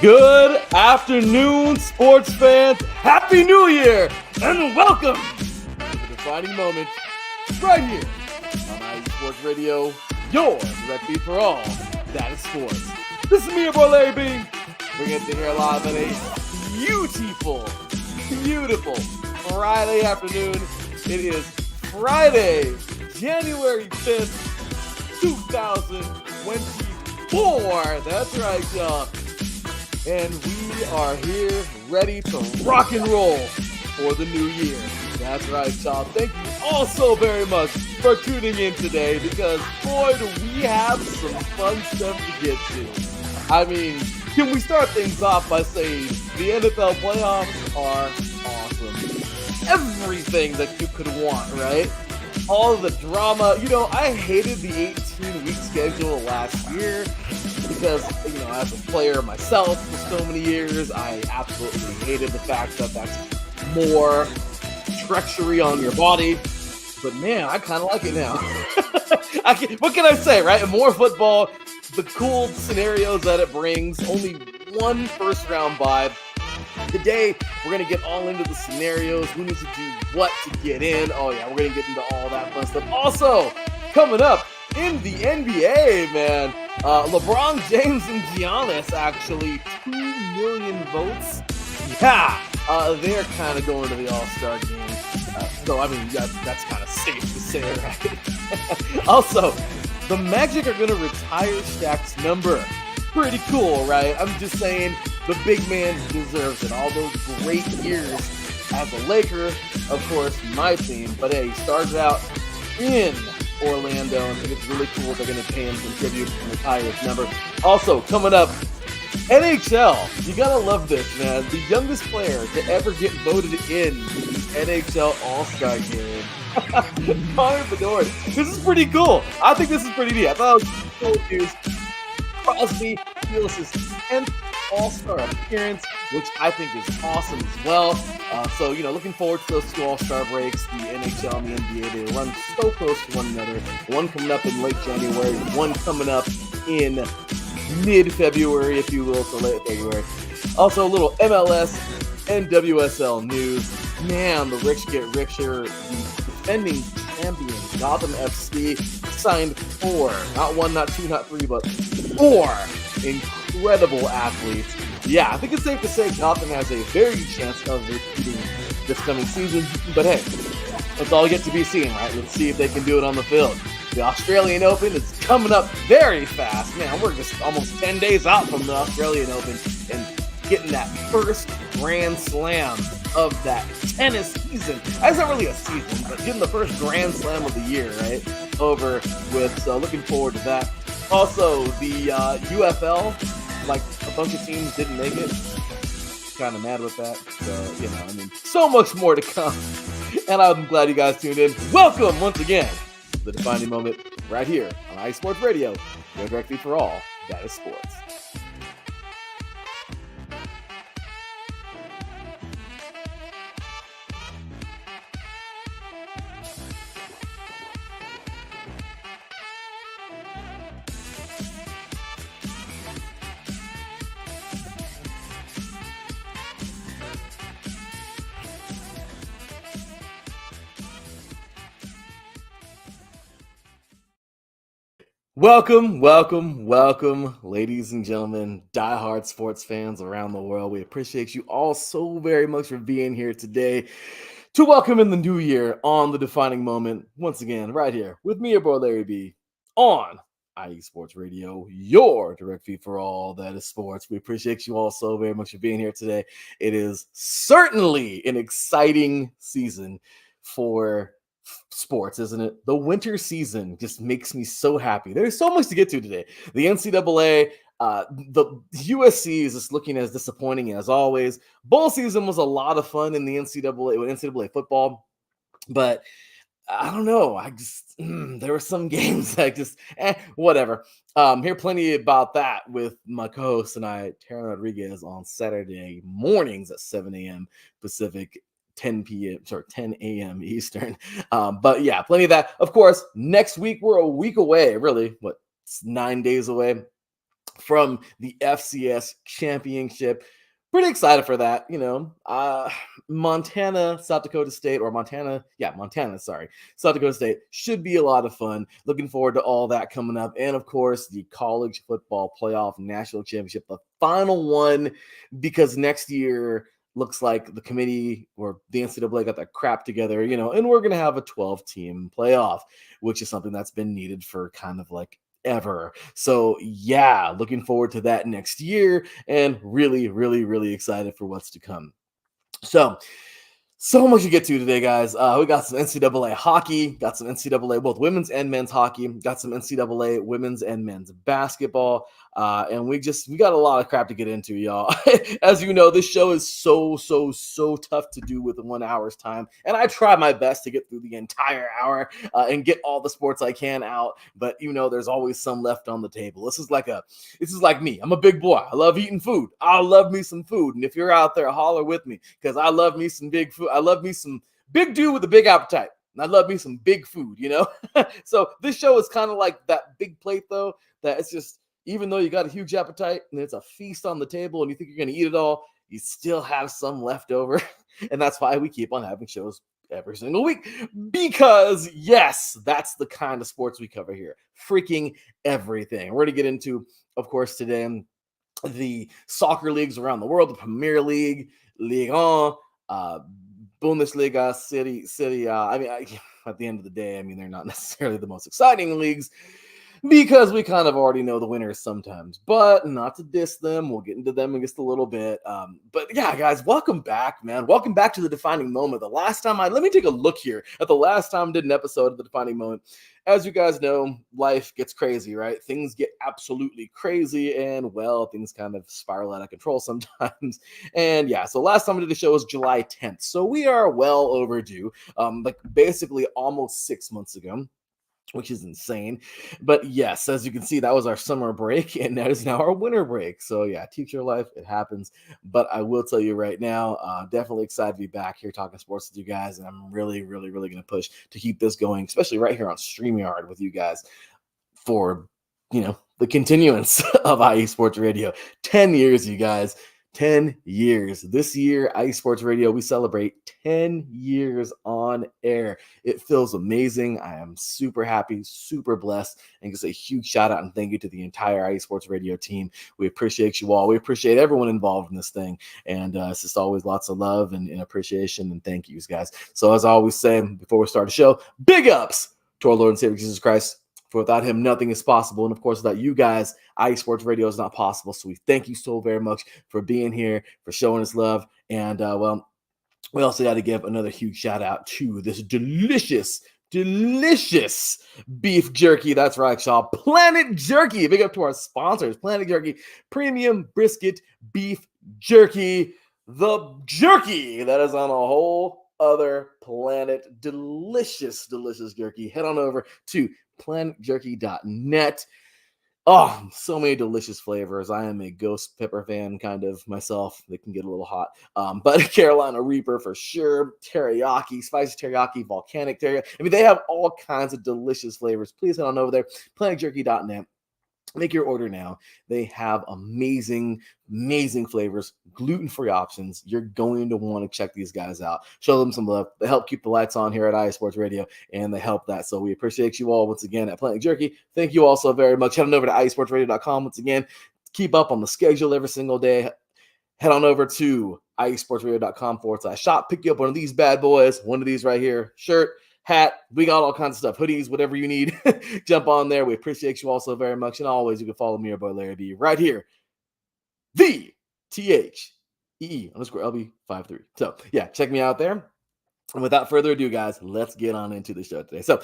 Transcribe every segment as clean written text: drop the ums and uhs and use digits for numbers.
Good afternoon, sports fans. Happy New Year, and welcome to the defining moment right here on IE Sports Radio, your direct feed for all that is sports. This is me, your boy Larry B. We're going to hear live on a beautiful Friday afternoon. It is Friday, January 5th, 2024. That's right, y'all. And we are here ready to rock and roll for the new year. That's right, y'all. Thank you all so very much for tuning in today because, boy, do we have some fun stuff to get to. I mean, can we start things off by saying the NFL playoffs are awesome. Everything that you could want, right? All of the drama. You know, I hated the 18-week schedule last year because, you know, as a player myself for so many years, I absolutely hated the fact that that's more treachery on your body. But man, I kind of like it now. What can I say, right? More football, the cool scenarios that it brings, only one first round bye. Today, we're going to get all into the scenarios, who needs to do what to get in. Oh yeah, we're going to get into all that fun stuff. Also, coming up in the NBA, man, LeBron James and Giannis actually 2 million votes. Yeah, they're kind of going to the All-Star game. So, I mean, that's kind of safe to say, right? Also, the Magic are going to retire Shaq's number. Pretty cool, right? I'm just saying the big man deserves it. All those great years as a Laker, of course, my team. But hey, he started out in Orlando, and I think it's really cool they're going to pay him some tribute and retire his number. Also, coming up, NHL. You gotta love this, man. The youngest player to ever get voted in the NHL All-Star game. Connor Bedard. This is pretty cool. I think this is pretty neat. I thought it was cool news. Crosby feels his 10th All-Star appearance, which I think is awesome as well. So, you know, looking forward to those 2 All-Star breaks. The NHL and the NBA, they run so close to one another. One coming up in late January, one coming up in mid-February, if you will, so late February. Also, a little MLS and WSL news. Man, the rich get richer. The defending champion, Gotham FC, signed 4, not 1, not 2, not 3, but 4 incredible athletes. Yeah, I think it's safe to say Gotham has a very good chance of repeating this coming season. But hey, it's all yet to be seen, right? Let's see if they can do it on the field. The Australian Open is coming up very fast. Man, we're just almost 10 days out from the Australian Open and getting that first Grand Slam of that tennis season. That's not really a season, but getting the first Grand Slam of the year, right? Over with. So looking forward to that. Also, the UFL, like a bunch of teams didn't make it. Kind of mad with that. So, you know, I mean, so much more to come. And I'm glad you guys tuned in. Welcome once again to the defining moment right here on IE Sports Radio, your direct feed for all that is sports. Welcome, ladies and gentlemen, diehard sports fans around the world. We appreciate you all so very much for being here today to welcome in the new year on the defining moment. Once again, right here with me, your boy Larry B, on IE Sports Radio, your direct feed for all that is sports. We appreciate you all so very much for being here today. It is certainly an exciting season for sports, isn't it? The winter season just makes me so happy. There's so much to get to today. The NCAA, the USC is just looking as disappointing as always. Bowl season was a lot of fun in the NCAA football, but I don't know. I just there were some games that just whatever. Hear plenty about that with my co-host and I, Taryn Rodriguez, on Saturday mornings at 7 a.m. Pacific, 10 a.m. Eastern. But yeah, plenty of that. Of course, next week we're a week away, really, 9 days away from the FCS championship. Pretty excited for that, Montana, South Dakota State, South Dakota State should be a lot of fun. Looking forward to all that coming up. And of course, the college football playoff national championship, the final one, because next year looks like the committee or the NCAA got that crap together, and we're going to have a 12-team playoff, which is something that's been needed for kind of like ever. So yeah, looking forward to that next year and really, really, really excited for what's to come. So much to get to today, guys. We got some NCAA hockey, got some NCAA both women's and men's hockey, got some NCAA women's and men's basketball, and we got a lot of crap to get into, y'all. As you know, this show is so tough to do with 1 hour's time, and I try my best to get through the entire hour and get all the sports I can out. But there's always some left on the table. This is like me. I'm a big boy. I love eating food. I love me some food, and if you're out there, holler with me because I love me some big food. I love me some big dude with a big appetite. And I love me some big food, So this show is kind of like that big plate, though, that it's just, even though you got a huge appetite and it's a feast on the table and you think you're going to eat it all, you still have some left over. And that's why we keep on having shows every single week. Because, yes, that's the kind of sports we cover here. Freaking everything. We're going to get into, of course, today, the soccer leagues around the world, the Premier League, Ligue 1, Bundesliga, City. At the end of the day, they're not necessarily the most exciting leagues because we kind of already know the winners sometimes, but not to diss them. We'll get into them in just a little bit. But yeah, guys, welcome back, man. Welcome back to the defining moment. Let me take a look here at the last time I did an episode of the defining moment. As you guys know, life gets crazy, right? Things get absolutely crazy, and things kind of spiral out of control sometimes. And yeah, so last time I did the show was July 10th. So we are well overdue, basically almost 6 months ago, which is insane. But yes, as you can see, that was our summer break, and that is now our winter break. So yeah, teacher life, it happens. But I will tell you right now, definitely excited to be back here talking sports with you guys, and I'm really, really, really going to push to keep this going, especially right here on StreamYard with you guys for, the continuance of IE Sports Radio. 10 years, you guys. 10 years. This year, IE Sports Radio, we celebrate 10 years on air. It feels amazing. I am super happy, super blessed, and just a huge shout out and thank you to the entire IE Sports Radio team. We appreciate you all. We appreciate everyone involved in this thing, and it's just always lots of love and appreciation and thank yous, guys. So as I always say before we start the show, big ups to our Lord and Savior Jesus Christ. For without him, nothing is possible. And of course, without you guys, IE Sports Radio is not possible. So we thank you so very much for being here, for showing us love. And we also got to give another huge shout out to this delicious beef jerky. That's right, y'all. Planet Jerky. Big up to our sponsors. Planet Jerky, premium brisket beef jerky. The jerky that is on a whole other planet. Delicious jerky. Head on over to planetjerky.net. Oh, so many delicious flavors. I am a ghost pepper fan kind of myself. They can get a little hot. But Carolina Reaper for sure. Teriyaki, spicy teriyaki, volcanic teriyaki. They have all kinds of delicious flavors. Please head on over there, planetjerky.net. Make your order now. They have amazing, amazing flavors, gluten-free options. You're going to want to check these guys out. Show them some love. They help keep the lights on here at iSports Radio, and they help that. So we appreciate you all once again at Planet Jerky. Thank you all so very much. Head on over to iSportsRadio.com once again. Keep up on the schedule every single day. Head on over to iSportsRadio.com/shop. Pick you up one of these bad boys, one of these right here, shirt, hat. We got all kinds of stuff, hoodies, whatever you need. Jump on there. We appreciate you all so very much. And always, you can follow me, your boy Larry B, right here, the THEE_LB53. So, yeah, check me out there. And without further ado, guys, let's get on into the show today. So,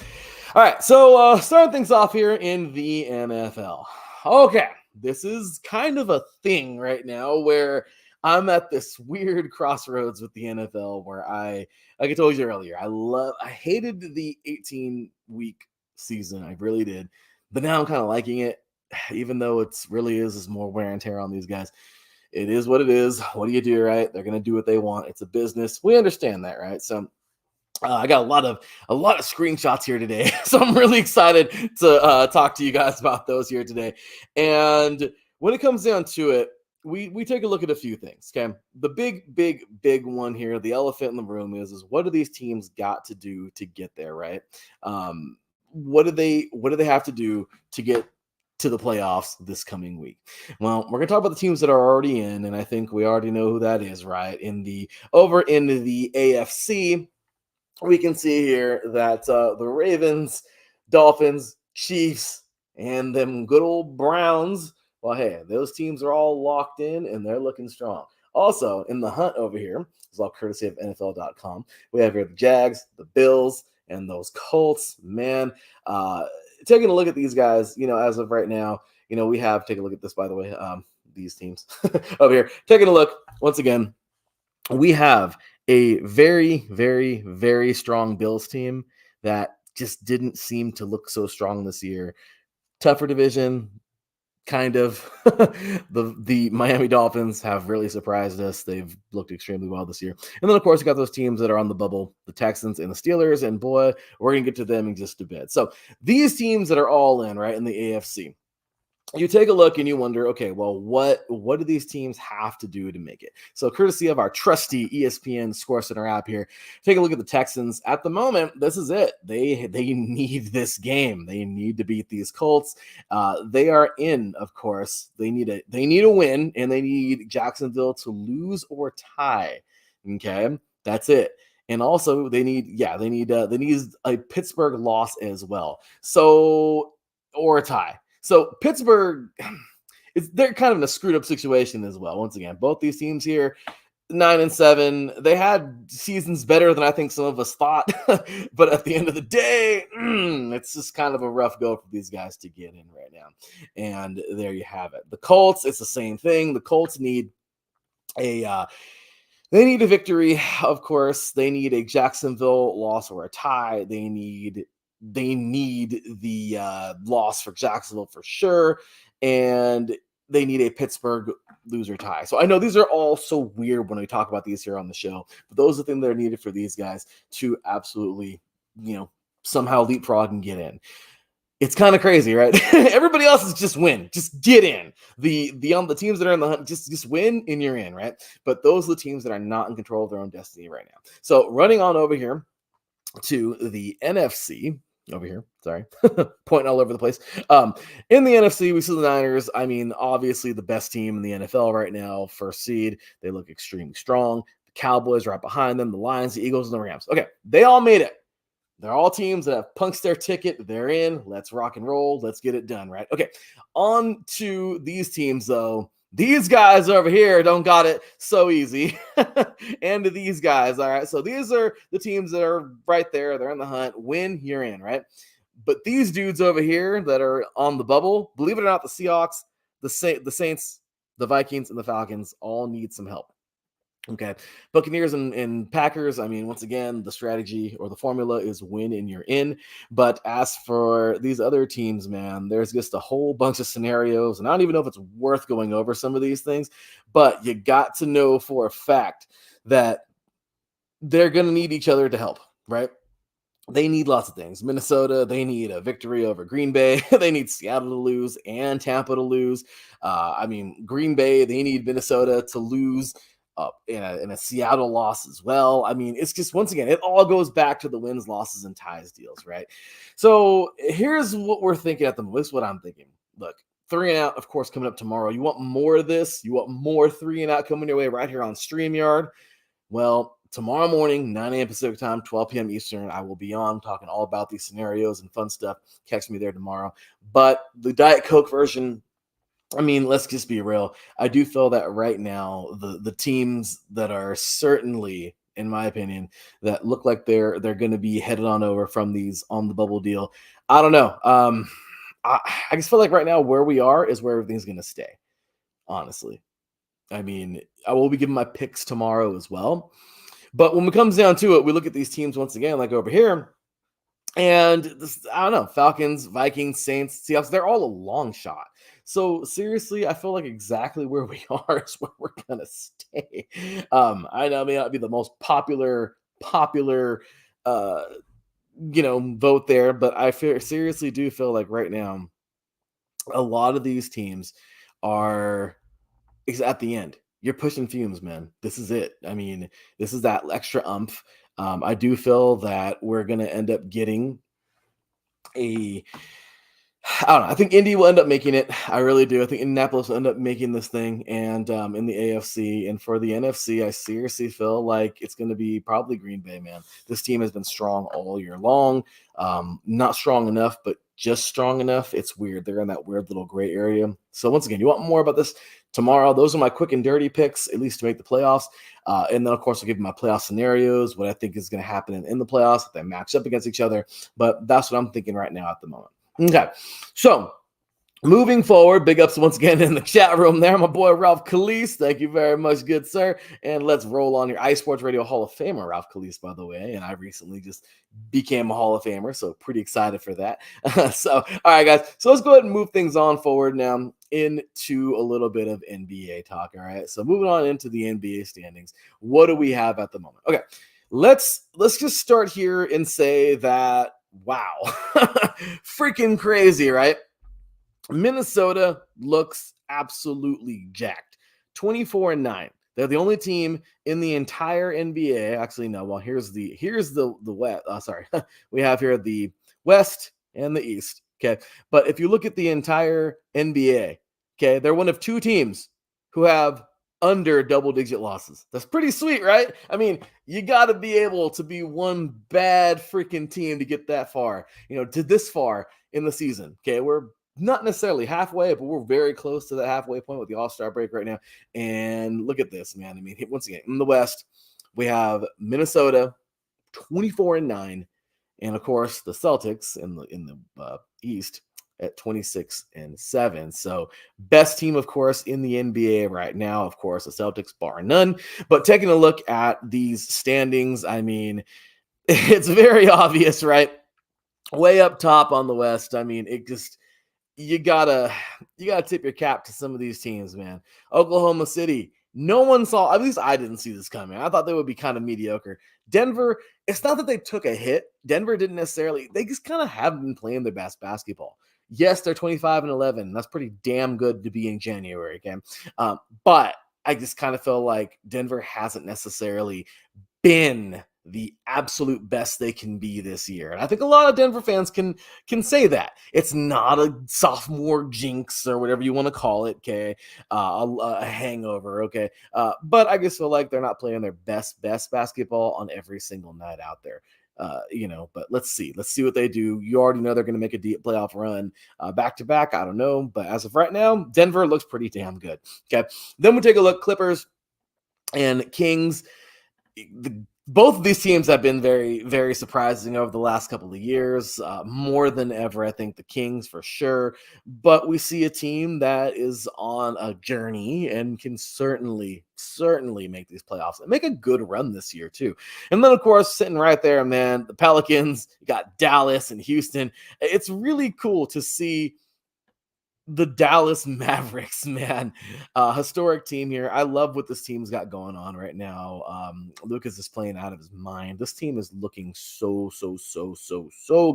all right. So, starting things off here in the NFL. Okay. This is kind of a thing right now where I'm at this weird crossroads with the NFL where like I told you earlier, I hated the 18-week season. I really did. But now I'm kind of liking it, even though it's really is more wear and tear on these guys. It is what it is. What do you do, right? They're going to do what they want. It's a business. We understand that, right? So I got a lot of screenshots here today, so I'm really excited to talk to you guys about those here today. And when it comes down to it, we take a look at a few things. Okay, the big one here, the elephant in the room is what do these teams got to do to get there, right? What do they have to do to get to the playoffs this coming week? Well, we're gonna talk about the teams that are already in, and I think we already know who that is, right? Over in the AFC. We can see here that the Ravens, Dolphins, Chiefs, and them good old Browns, well, hey, those teams are all locked in and they're looking strong. Also, in the hunt over here, it's all courtesy of NFL.com. We have here the Jags, the Bills, and those Colts. Man, taking a look at these guys, as of right now, we have, take a look at this, by the way, these teams over here. Taking a look, once again, we have a very, very, very strong Bills team that just didn't seem to look so strong this year. Tougher division, kind of. the Miami Dolphins have really surprised us. They've looked extremely well this year. And then, of course, you got those teams that are on the bubble, the Texans and the Steelers. And boy, we're going to get to them in just a bit. So these teams that are all in, right, in the AFC, you take a look and you wonder, okay, well, what do these teams have to do to make it? So courtesy of our trusty ESPN Score Center app here, take a look at the Texans. At the moment, this is it. They need this game. They need to beat these Colts. They are in, of course. They need a win, and they need Jacksonville to lose or tie. Okay, that's it. And also they need a Pittsburgh loss as well. So, or a tie. So Pittsburgh, they're kind of in a screwed up situation as well. Once again, both these teams here, 9-7. They had seasons better than I think some of us thought, but at the end of the day, it's just kind of a rough go for these guys to get in right now. And there you have it. The Colts, it's the same thing. The Colts need a victory, of course. They need a Jacksonville loss or a tie. They need the loss for Jacksonville for sure, and they need a Pittsburgh loser tie. So I know these are all so weird when we talk about these here on the show, but those are the things that are needed for these guys to absolutely, somehow leapfrog and get in. It's kind of crazy, right? Everybody else is just win, just get in. The teams that are in the hunt, just win and you're in, right? But those are the teams that are not in control of their own destiny right now. So running on over here to the NFC. Over here, sorry, pointing all over the place. In the NFC, we see the Niners. I mean, obviously the best team in the NFL right now, first seed. They look extremely strong. The Cowboys right behind them, the Lions, the Eagles, and the Rams. Okay, they all made it. They're all teams that have punched their ticket. They're in. Let's rock and roll. Let's get it done, right? Okay, on to these teams, though. These guys over here don't got it so easy. And to these guys, all right? So these are the teams that are right there. They're in the hunt. Win, you're in, right? But these dudes over here that are on the bubble, believe it or not, the Seahawks, the Saints, the Vikings, and the Falcons all need some help. Okay, Buccaneers and Packers, I mean, once again, the strategy or the formula is win and you're in. But as for these other teams, man, there's just a whole bunch of scenarios, and I don't even know if it's worth going over some of these things, but you got to know for a fact that they're going to need each other to help, right? they need lots of things. Minnesota, they need a victory over Green Bay. They need Seattle to lose and Tampa to lose. Green Bay, they need Minnesota to lose in a Seattle loss as well. I mean, it's just, once again, it all goes back to the wins, losses, and ties deals, right? So here's what we're thinking at the moment. This is what I'm thinking. Look, 3 and Out, of course, coming up tomorrow. You want more of this? You want more 3 and Out coming your way right here on StreamYard? Well, tomorrow morning, 9 a.m. Pacific time, 12 p.m. Eastern, I will be on talking all about these scenarios and fun stuff. Catch me there tomorrow. But the Diet Coke version, I mean, let's just be real. I do feel that right now, the teams that are certainly, in my opinion, that look like they're going to be headed on over from these on the bubble deal. I don't know. I just feel like right now where we are is where everything's going to stay, honestly. I mean, I will be giving my picks tomorrow as well. But when it comes down to it, we look at these teams once again, like over here, and I don't know, Falcons, Vikings, Saints, Seahawks, they're all a long shot. So seriously, I feel like exactly where we are is where we're gonna stay. I know I may not be the most popular, uh, vote there, but seriously do feel like right now, a lot of these teams are at the end. You're pushing fumes, man. This is it. I mean, this is that extra umph. I do feel that we're going to end up getting a I don't know. I think Indy will end up making it. I really do. I think Indianapolis will end up making this thing. And in the AFC and for the NFC, I seriously feel like it's going to be probably Green Bay, man. This team has been strong all year long. Not strong enough, but just strong enough. It's weird. They're in that weird little gray area. So once again, you want more about this tomorrow? Those are my quick and dirty picks, at least to make the playoffs. And then, of course, I'll give you my playoff scenarios, what I think is going to happen in the playoffs, if they match up against each other. But that's what I'm thinking right now at the moment. Okay, so moving forward, big ups once again in the chat room there. My boy Ralph Khalees, thank you very much, good sir. And let's roll on your iSports Radio Hall of Famer, Ralph Khalees, by the way. And I recently just became a Hall of Famer, so pretty excited for that. So, all right, guys. So let's go ahead and move things on forward now into a little bit of NBA talk. All right. So moving on into the NBA standings, what do we have at the moment? Okay, let's just start here and say that. Wow. Freaking crazy, right? Minnesota looks absolutely jacked. 24-9. They're the only team in the entire NBA. Actually, no. Well, here's the West. We have here the West and the East. Okay. But if you look at the entire NBA, okay, they're one of two teams who have under double-digit losses. That's pretty sweet, right? I mean, you got to be able to be one bad freaking team to get that far, to this far in the season. Okay, we're not necessarily halfway, but we're very close to the halfway point with the All-Star break right now. And look at this, man. I mean, once again, in the West, we have Minnesota, 24-9, and of course the Celtics in the East at 26-7. So best team, of course, in the NBA right now, of course, the Celtics, bar none. But taking a look at these standings, I mean, it's very obvious, right? Way up top on the West. I mean, it just, you gotta tip your cap to some of these teams, man. Oklahoma City, no one saw, at least I didn't see this coming. I thought they would be kind of mediocre. Denver, it's not that they took a hit. Denver didn't necessarily, they just kind of haven't been playing their best basketball. Yes, they're 25-11. That's pretty damn good to be in January, okay? But I just kind of feel like Denver hasn't necessarily been the absolute best they can be this year. And I think a lot of Denver fans can say that. It's not a sophomore jinx or whatever you want to call it, okay? A hangover, okay? But I just feel like they're not playing their best basketball on every single night out there. But let's see what they do. You already know they're going to make a deep playoff run back to back. I don't know, but as of right now, Denver looks pretty damn good. Okay, then we take a look. Clippers and Kings. Both of these teams have been very, very surprising over the last couple of years, more than ever. I think the Kings for sure, but we see a team that is on a journey and can certainly make these playoffs and make a good run this year too. And then, of course, sitting right there, man, the Pelicans, you got Dallas and Houston. It's really cool to see the Dallas Mavericks, man. Historic team here. I love what this team's got going on right now. Lucas is playing out of his mind. This team is looking so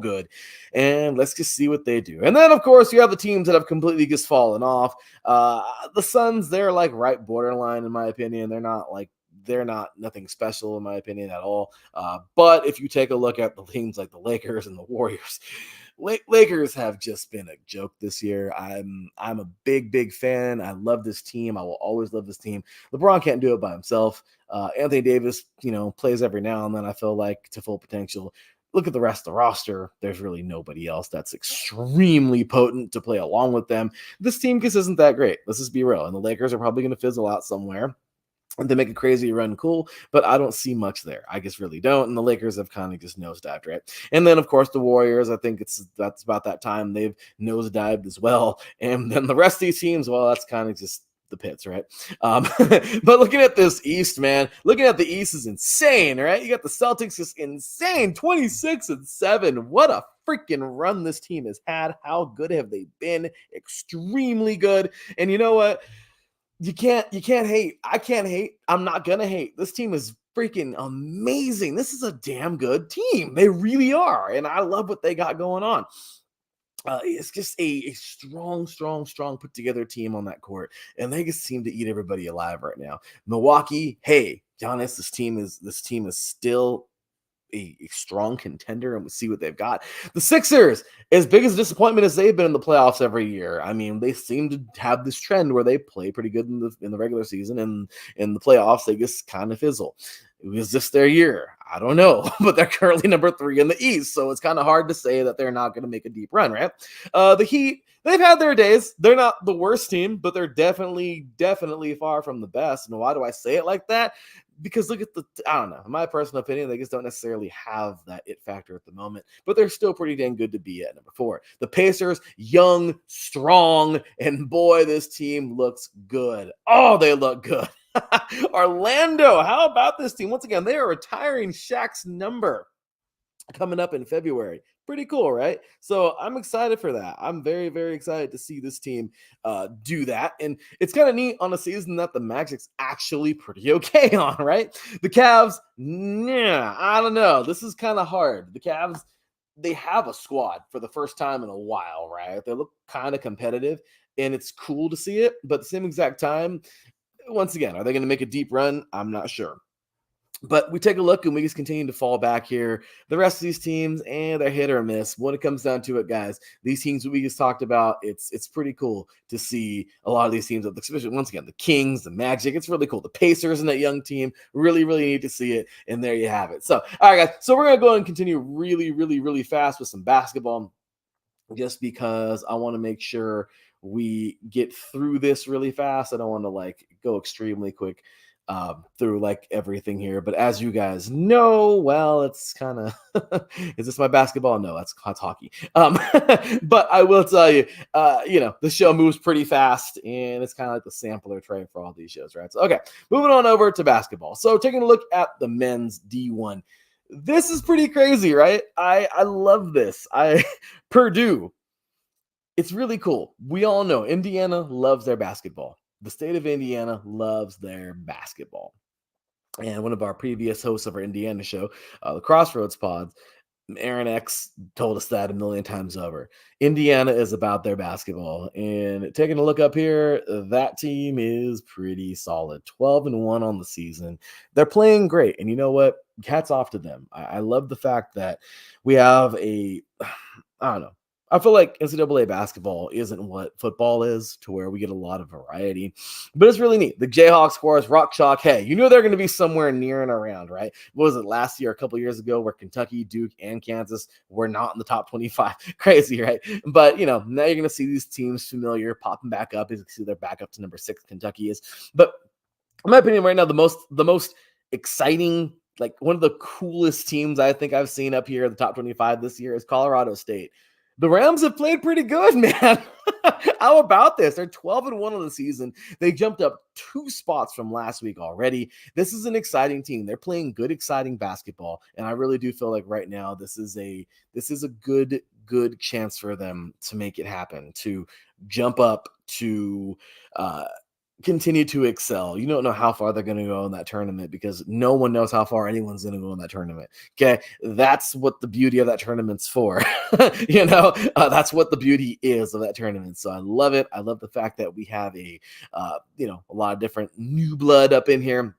good. And let's just see what they do. And then, of course, you have the teams that have completely just fallen off. The Suns, they're like right borderline, in my opinion. They're not nothing special in my opinion at all. But if you take a look at the teams like the Lakers and the Warriors, Lakers have just been a joke this year. I'm a big fan. I love this team. I will always love this team. LeBron can't do it by himself. Anthony Davis, plays every now and then. I feel like to full potential. Look at the rest of the roster. There's really nobody else that's extremely potent to play along with them. This team just isn't that great. Let's just be real. And the Lakers are probably going to fizzle out somewhere. And they make a crazy run, cool, but I don't see much there. I just really don't. And the Lakers have kind of just nosedived, right? And then, of course, the Warriors, I think that's about that time they've nosedived as well. And then the rest of these teams, well, that's kind of just the pits, right? But looking at this East, man, looking at the East is insane, right? You got the Celtics, just insane, 26-7. What a freaking run this team has had. How good have they been? Extremely good. And you know what? You can't hate. I can't hate. I'm not gonna hate. This team is freaking amazing. This is a damn good team. They really are. And I love what they got going on. It's just a strong put together team on that court. And they just seem to eat everybody alive right now. Milwaukee, hey, Giannis, this team is still a strong contender, and we'll see what they've got. The Sixers, as big as a disappointment as they've been in the playoffs every year, I mean, they seem to have this trend where they play pretty good in the regular season, and in the playoffs they just kind of fizzle. Was this their year? I don't know, but they're currently number 3 in the East, so it's kind of hard to say that they're not going to make a deep run, right? The Heat, they've had their days. They're not the worst team, but they're definitely far from the best. And why do I say it like that? Because look at I don't know, in my personal opinion, they just don't necessarily have that it factor at the moment, but they're still pretty dang good to be at number 4. The Pacers, young, strong, and boy, this team looks good. Oh, they look good. Orlando, how about this team? Once again, they are retiring Shaq's number coming up in February. Pretty cool, right? So I'm excited for that. I'm very excited to see this team do that. And it's kind of neat on a season that the Magic's actually pretty okay on, right? The Cavs, I don't know. This is kind of hard. The Cavs, they have a squad for the first time in a while, right? They look kind of competitive, and it's cool to see it. But at the same exact time, once again, are they going to make a deep run? I'm not sure. But we take a look and we just continue to fall back here. The rest of these teams, and they're hit or miss. When it comes down to it, guys, these teams that we just talked about, it's pretty cool to see a lot of these teams, especially once again, the Kings, the Magic. It's really cool. The Pacers and that young team, really need to see it. And there you have it. So, all right, guys. So we're going to go and continue really fast with some basketball, just because I want to make sure we get through this really fast. I don't want to go extremely quick through everything here. But as you guys know, well, it's kind of is this my basketball? No, that's hockey. But I will tell you, the show moves pretty fast, and it's kind of like the sampler tray for all these shows, right? So okay, moving on over to basketball. So taking a look at the men's D1. This is pretty crazy, right? I love this. Purdue. It's really cool. We all know Indiana loves their basketball. The state of Indiana loves their basketball. And one of our previous hosts of our Indiana show, the Crossroads Pods, Aaron X told us that a million times over. Indiana is about their basketball. And taking a look up here, that team is pretty solid. 12-1 on the season. They're playing great. And you know what? Hats off to them. I love the fact that we have I don't know. I feel like NCAA basketball isn't what football is, to where we get a lot of variety, but it's really neat. The Jayhawks, of course, Rock Chalk. Hey, you knew they're going to be somewhere near and around, right? What was it last year, a couple years ago, where Kentucky, Duke, and Kansas were not in the top 25? Crazy, right? But, now you're going to see these teams familiar popping back up. As you can see, they're back up to number 6, Kentucky is. But in my opinion, right now, the most exciting, one of the coolest teams I think I've seen up here in the top 25 this year is Colorado State. The Rams have played pretty good, man. How about this? They're 12-1 on the season. They jumped up 2 spots from last week already. This is an exciting team. They're playing good, exciting basketball, and I really do feel like right now this is a good good chance for them to make it happen, to jump up, to continue to excel. You don't know how far they're going to go in that tournament because no one knows how far anyone's going to go in that tournament. Okay. That's what the beauty of that tournament's for. That's what the beauty is of that tournament. So I love it. I love the fact that we have a lot of different new blood up in here.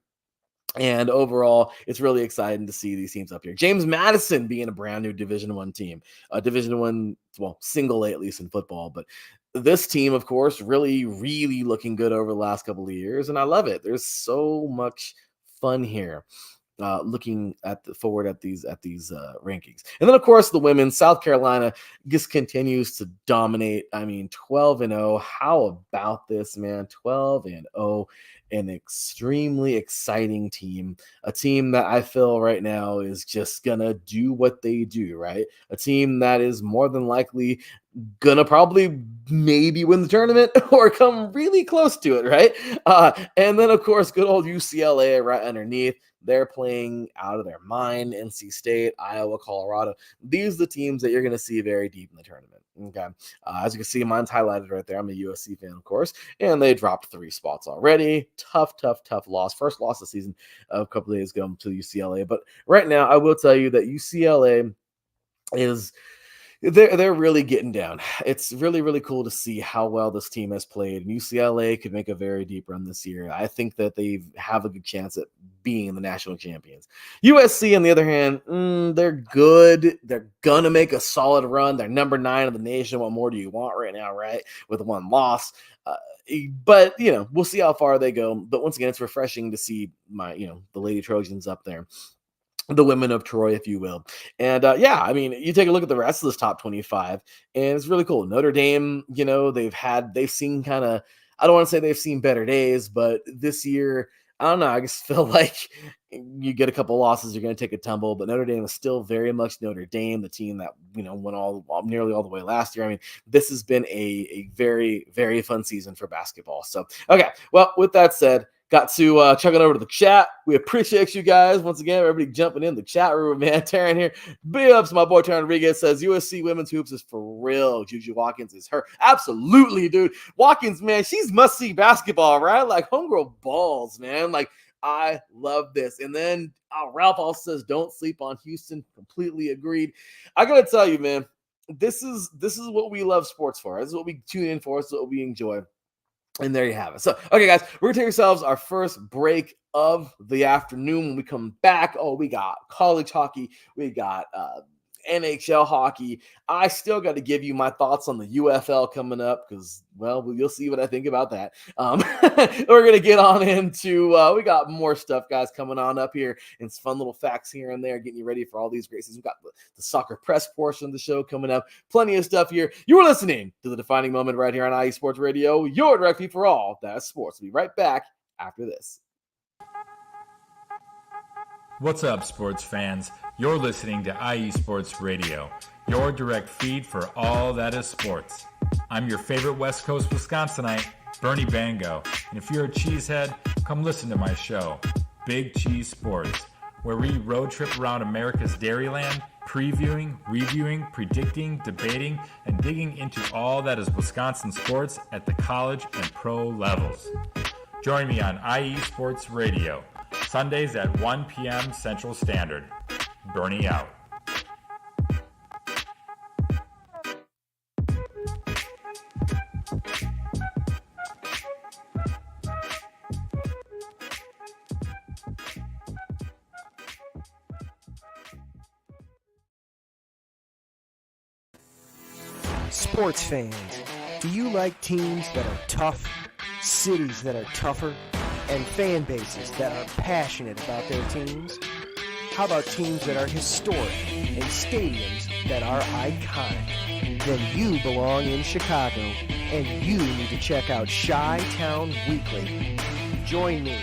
And overall, it's really exciting to see these teams up here. James Madison being a brand new Division I team, Division I, single A at least in football. But this team, of course, really, really looking good over the last couple of years, and I love it. There's so much fun here. Looking forward at these rankings. And then, of course, the women, South Carolina just continues to dominate. I mean, 12-0. How about this, man? 12-0. An extremely exciting team, a team that I feel right now is just gonna do what they do, right? A team that is more than likely gonna probably maybe win the tournament or come really close to it, right? And then, of course, good old UCLA right underneath. They're playing out of their mind. NC State, Iowa, Colorado. These are the teams that you're going to see very deep in the tournament. Okay. As you can see, mine's highlighted right there. I'm a USC fan, of course, and they dropped 3 spots already. Tough loss. First loss of the season a couple of days ago to UCLA. But right now, I will tell you that UCLA is... They're really getting down. It's really, really cool to see how well this team has played. And UCLA could make a very deep run this year. I think that they have a good chance at being the national champions. USC, on the other hand, they're good. They're going to make a solid run. They're number 9 of the nation. What more do you want right now, right? With 1 loss. But, we'll see how far they go. But once again, it's refreshing to see the Lady Trojans up there. The women of Troy, if you will. And you take a look at the rest of this top 25, and it's really cool. Notre Dame, they've seen kind of, I don't want to say they've seen better days, but this year, I don't know, I just feel like you get a couple losses, you're going to take a tumble, but Notre Dame is still very much Notre Dame, the team that, went nearly all the way last year. I mean, this has been a very, very fun season for basketball. So, okay, well, with that said, got to chuck it over to the chat. We appreciate you guys. Once again, everybody jumping in the chat room, man. Taryn here. Big ups, my boy Taryn Rodriguez says USC women's hoops is for real. Juju Watkins is her. Absolutely, dude. Watkins, man, she's must-see basketball, right? Like, homegirl balls, man. Like, I love this. And then Ralph also says, don't sleep on Houston. Completely agreed. I got to tell you, man, this is what we love sports for. This is what we tune in for. This is what we enjoy. And there you have it. So, okay, guys, we're going to take ourselves our first break of the afternoon. When we come back, we got college hockey. We got NHL hockey. I still got to give you my thoughts on the UFL coming up because, well, you'll see what I think about that. We're going to get on into, we got more stuff, guys, coming on up here and some fun little facts here and there, getting you ready for all these great seasons. We've got the soccer press portion of the show coming up. Plenty of stuff here. You are listening to The Defining Moment right here on IE Sports Radio, your direct feed for all that's sports. We'll be right back after this. What's up, sports fans? You're listening to IE Sports Radio, your direct feed for all that is sports. I'm your favorite West Coast Wisconsinite, Bernie Bango, and if you're a cheesehead, come listen to my show, Big Cheese Sports, where we road trip around America's Dairyland, previewing, reviewing, predicting, debating, and digging into all that is Wisconsin sports at the college and pro levels. Join me on IE Sports Radio, Sundays at 1 p.m. Central Standard. Bernie out. Sports fans, do you like teams that are tough, cities that are tougher, and fan bases that are passionate about their teams? How about teams that are historic and stadiums that are iconic? Then you belong in Chicago, and you need to check out Chi-Town Weekly. Join me,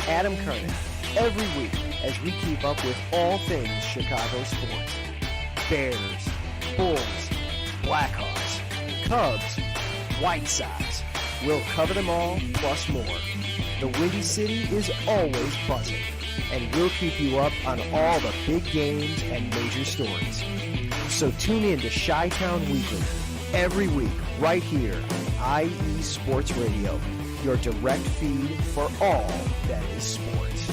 Adam Kernan, every week as we keep up with all things Chicago sports. Bears, Bulls, Blackhawks, Cubs, White Sox. We'll cover them all, plus more. The Windy City is always buzzing, and we'll keep you up on all the big games and major stories. So tune in to Chi-Town Weekly every week right here on IE Sports Radio, your direct feed for all that is sports.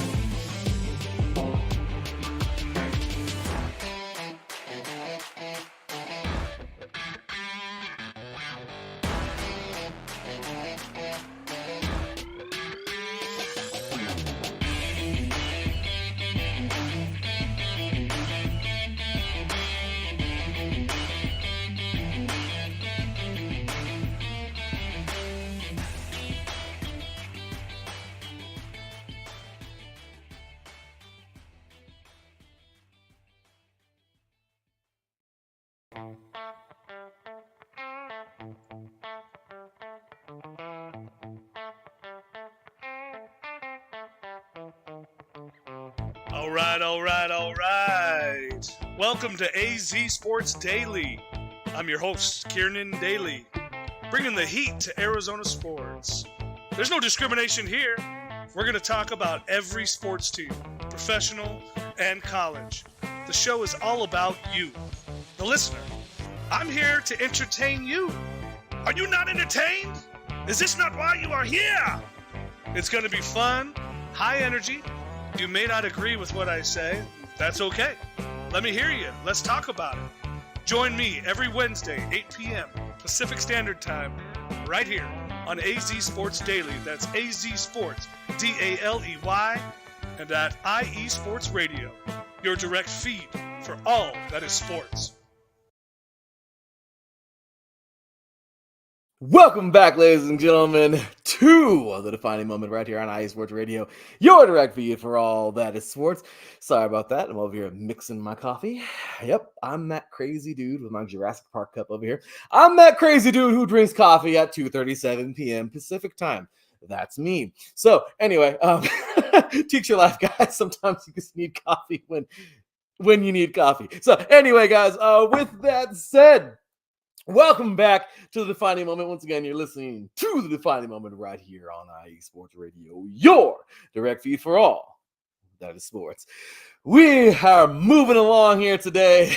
All right. Welcome to AZ Sports Daily. I'm your host, Kiernan Daly, bringing the heat to Arizona sports. There's no discrimination here. We're going to talk about every sports team, professional and college. The show is all about you, the listener. I'm here to entertain you. Are you not entertained? Is this not why you are here? It's going to be fun, high energy. You may not agree with what I say. That's okay. Let me hear you. Let's talk about it. Join me every Wednesday, 8 p.m. Pacific Standard Time, right here on AZ Sports Daily. That's AZ Sports, D-A-L-E-Y, and at IE Sports Radio, your direct feed for all that is sports. Welcome back, ladies and gentlemen, to the defining moment right here on IE Sports Radio, your direct feed for all that is sports. Sorry about that. I'm over here mixing my coffee. Yep, I'm that crazy dude with my Jurassic Park cup over here. I'm that crazy dude who drinks coffee at 2:37 p.m. Pacific time. That's me. So anyway, teach your life, guys. Sometimes you just need coffee when you need coffee. So anyway, guys, with that said, welcome back to the defining moment. Once again, you're listening to the defining moment right here on IE Sports Radio, your direct feed for all that is sports. We are moving along here today.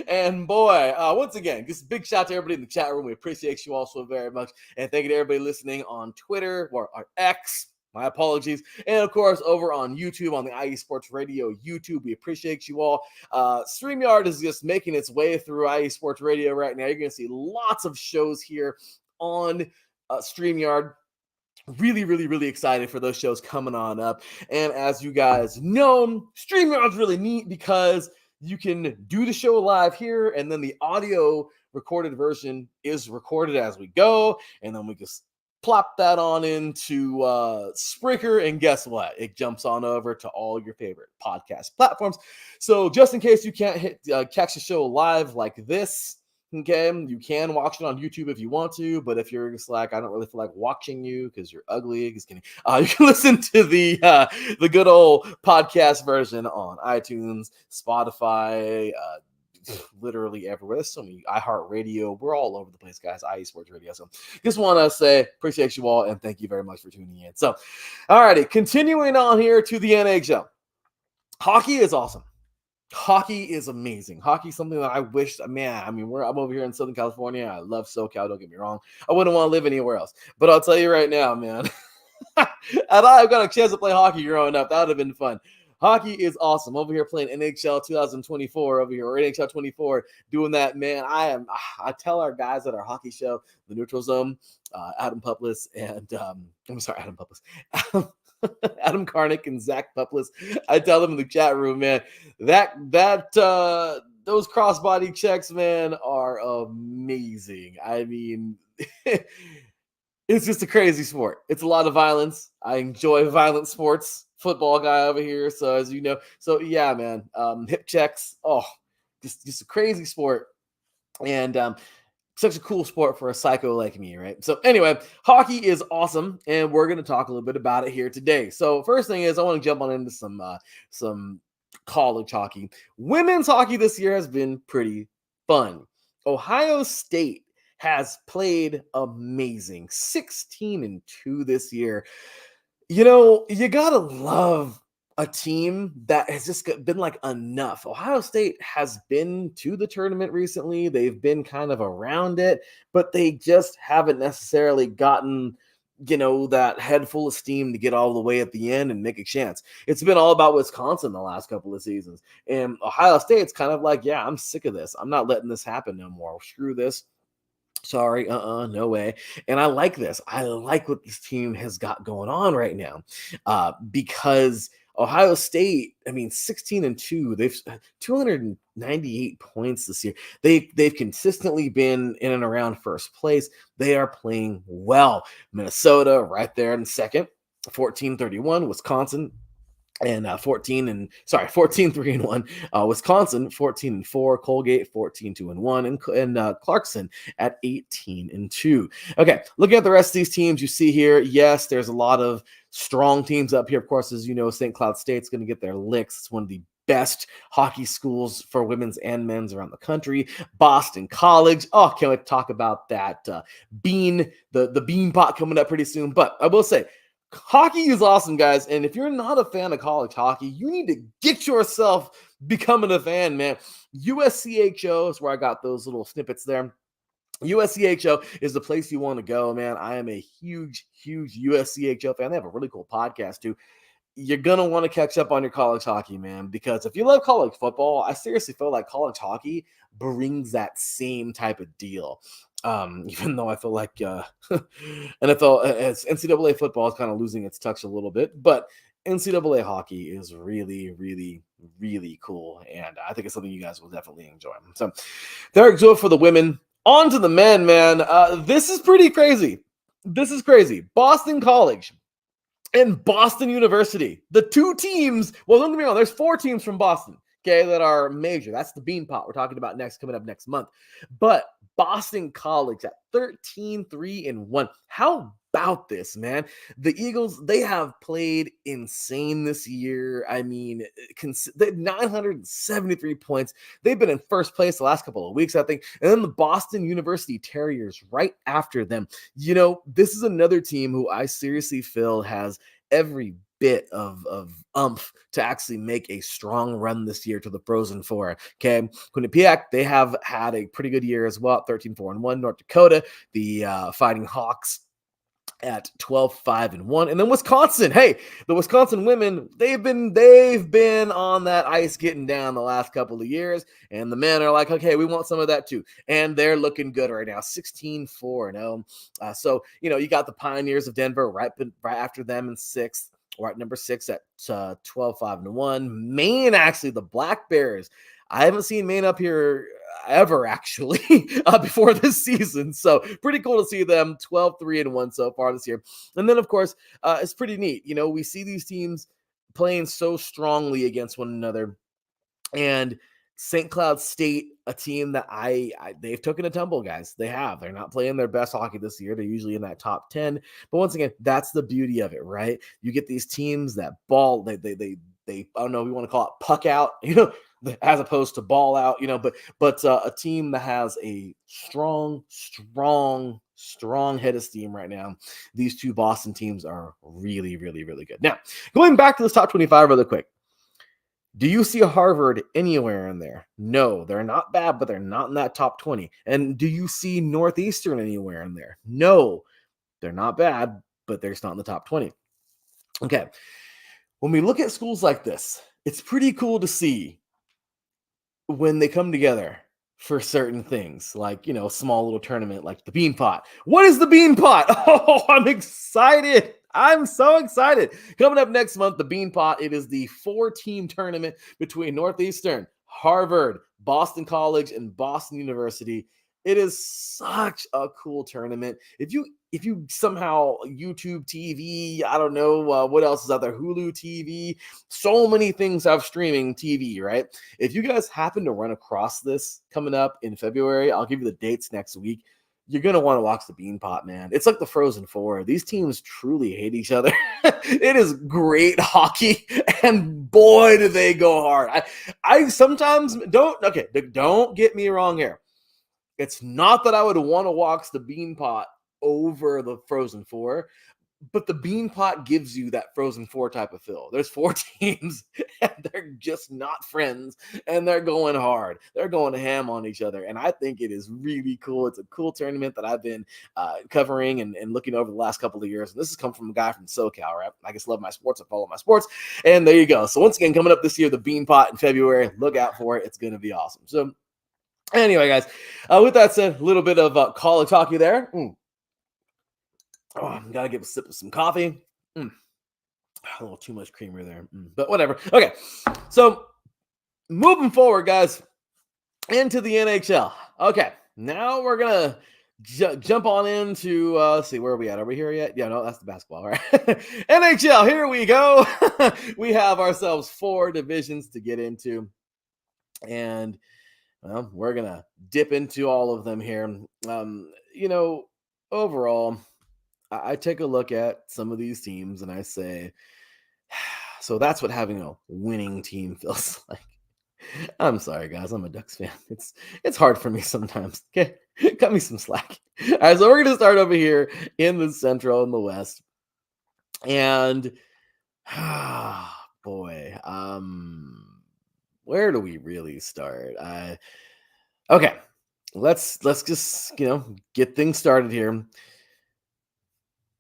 And boy, once again, just a big shout out to everybody in the chat room. We appreciate you all so very much. And thank you to everybody listening on Twitter or X. My apologies. And of course, over on YouTube, on the IE Sports Radio YouTube, we appreciate you all. StreamYard is just making its way through IE Sports Radio right now. You're going to see lots of shows here on StreamYard. Really excited for those shows coming on up. And as you guys know, StreamYard's really neat because you can do the show live here, and then the audio recorded version is recorded as we go, and then we just plop that on into Spreaker, and guess what? It jumps on over to all your favorite podcast platforms. So just in case you can't catch the show live like this, okay, you can watch it on YouTube if you want to, but if you're just like, I don't really feel like watching you because you're ugly, just kidding. You can listen to the good old podcast version on iTunes, Spotify, literally everywhere. There's so many, iHeartRadio. We're all over the place, guys. IE Sports Radio. So just want to say appreciate you all and thank you very much for tuning in. So, all righty, continuing on here to the NHL. Hockey is awesome. Hockey is amazing. Hockey is something that I wish, man, I mean, I'm over here in Southern California. I love SoCal, don't get me wrong. I wouldn't want to live anywhere else. But I'll tell you right now, man, and I've got a chance to play hockey growing up. That would have been fun. Hockey is awesome. Over here playing NHL 2024 over here, or NHL 24, doing that, man. I tell our guys at our hockey show, the Neutral Zone, Adam Puplis and Adam Karnick and Zach Puplis. I tell them in the chat room, man, those crossbody checks, man, are amazing. I mean, it's just a crazy sport. It's a lot of violence. I enjoy violent sports. Football guy over here, so as you know, so yeah, man, hip checks. Oh, just a crazy sport, and such a cool sport for a psycho like me, right? So anyway, hockey is awesome, and we're going to talk a little bit about it here today. So first thing is I want to jump on into some college hockey. Women's hockey this year has been pretty fun. Ohio State has played amazing, 16-2 this year. You know, you got to love a team that has just been like enough. Ohio State has been to the tournament recently. They've been kind of around it, but they just haven't necessarily gotten, that head full of steam to get all the way at the end and make a chance. It's been all about Wisconsin the last couple of seasons. And Ohio State's kind of like, yeah, I'm sick of this. I'm not letting this happen no more. Screw this. Sorry, no way. And I like this. I like what this team has got going on right now, because Ohio State, 16-2, they've 298 points this year. They've consistently been in and around first place. They are playing well. Minnesota right there in second, 14-31. Wisconsin and 14-3-1. Wisconsin 14-4, Colgate 14-2-1, and Clarkson at 18-2. Okay, looking at the rest of these teams, you see here, yes, there's a lot of strong teams up here. Of course, as you know, St. Cloud State's going to get their licks. It's one of the best hockey schools for women's and men's around the country. Boston College. Oh, can't wait to talk about that the bean pot coming up pretty soon. But I will say, hockey is awesome, guys. And if you're not a fan of college hockey, you need to get yourself becoming a fan, man. USCHO is where I got those little snippets there. USCHO is the place you want to go, man. I am a huge, huge USCHO fan. They have a really cool podcast, too. You're going to want to catch up on your college hockey, man, because if you love college football, I seriously feel like college hockey brings that same type of deal. Even though I feel like NFL, as NCAA football is kind of losing its touch a little bit, but NCAA hockey is really, really, really cool, and I think it's something you guys will definitely enjoy. So, Derek Joe for the women. On to the men, man. This is pretty crazy. This is crazy. Boston College and Boston University. The two teams, well, don't get me wrong, there's 4 teams from Boston, okay, that are major. That's the bean pot we're talking about coming up next month. But Boston College at 13-3-1. How about this, man? The Eagles, they have played insane this year. I mean, 973 points. They've been in first place the last couple of weeks, I think. And then the Boston University Terriers right after them. This is another team who I seriously feel has every bit of umph to actually make a strong run this year to the Frozen Four. Okay, Quinnipiac, they have had a pretty good year as well, 13-4-1. North Dakota, the Fighting Hawks, at 12-5-1. And then Wisconsin, hey, the Wisconsin women, they've been on that ice getting down the last couple of years, and the men are like, okay, we want some of that too. And they're looking good right now, 16-4-0. So, you got the Pioneers of Denver right after them in 6th. We're at number 6 at 12-5-1. Maine, actually, the Black Bears. I haven't seen Maine up here ever, actually, before this season. So pretty cool to see them 12-3-1 so far this year. And then, of course, it's pretty neat. We see these teams playing so strongly against one another. And St. Cloud State, a team that they've taken a tumble, guys. They have. They're not playing their best hockey this year. They're usually in that top 10. But once again, that's the beauty of it, right? You get these teams that ball, they I don't know, we want to call it puck out, as opposed to ball out, but a team that has a strong head of steam right now. These two Boston teams are really, really, really good. Now, going back to this top 25 really quick. Do you see Harvard anywhere in there? No, they're not bad, but they're not in that top 20. And do you see Northeastern anywhere in there? No, they're not bad, but they're just not in the top 20. Okay. When we look at schools like this, it's pretty cool to see when they come together for certain things, like, a small little tournament like the Bean Pot. What is the Bean Pot? Oh, I'm excited. I'm so excited. Coming up next month, the Bean Pot, it is the 4-team tournament between Northeastern, Harvard, Boston College, and Boston University. It is such a cool tournament. If you somehow YouTube TV, I don't know what else is out there, Hulu TV, so many things have streaming TV, right? If you guys happen to run across this coming up in February, I'll give you the dates next week. You're going to want to watch the Bean Pot, man. It's like the Frozen Four. These teams truly hate each other. It is great hockey, and boy, do they go hard. I sometimes don't get me wrong here. It's not that I would want to watch the Bean Pot over the Frozen Four, But the bean pot gives you that Frozen Four type of feel. There's 4 teams, and they're just not friends, and they're going hard. They're going ham on each other, and I think it is really cool. It's a cool tournament that I've been covering and looking over the last couple of years. And this has come from a guy from SoCal, right? I just love my sports. I follow my sports, and there you go. So once again, coming up this year, the bean pot in February. Look out for it. It's going to be awesome. So anyway, guys, with that said, a little bit of college hockey there. Oh, gotta get a sip of some coffee. A little too much creamer there, but whatever. Okay, so moving forward, guys, into the NHL. Okay, now we're gonna jump on into let's see, where are we at? Are we here yet? Yeah, no, that's the basketball, right? NHL, here we go. We have ourselves 4 divisions to get into, and well, we're gonna dip into all of them here. Overall, I take a look at some of these teams and I say, so that's what having a winning team feels like. I'm sorry, guys. I'm a Ducks fan. It's hard for me sometimes. Okay, cut me some slack. All right, so we're gonna start over here in the Central and the West, and boy, where do we really start? Okay, let's just get things started here.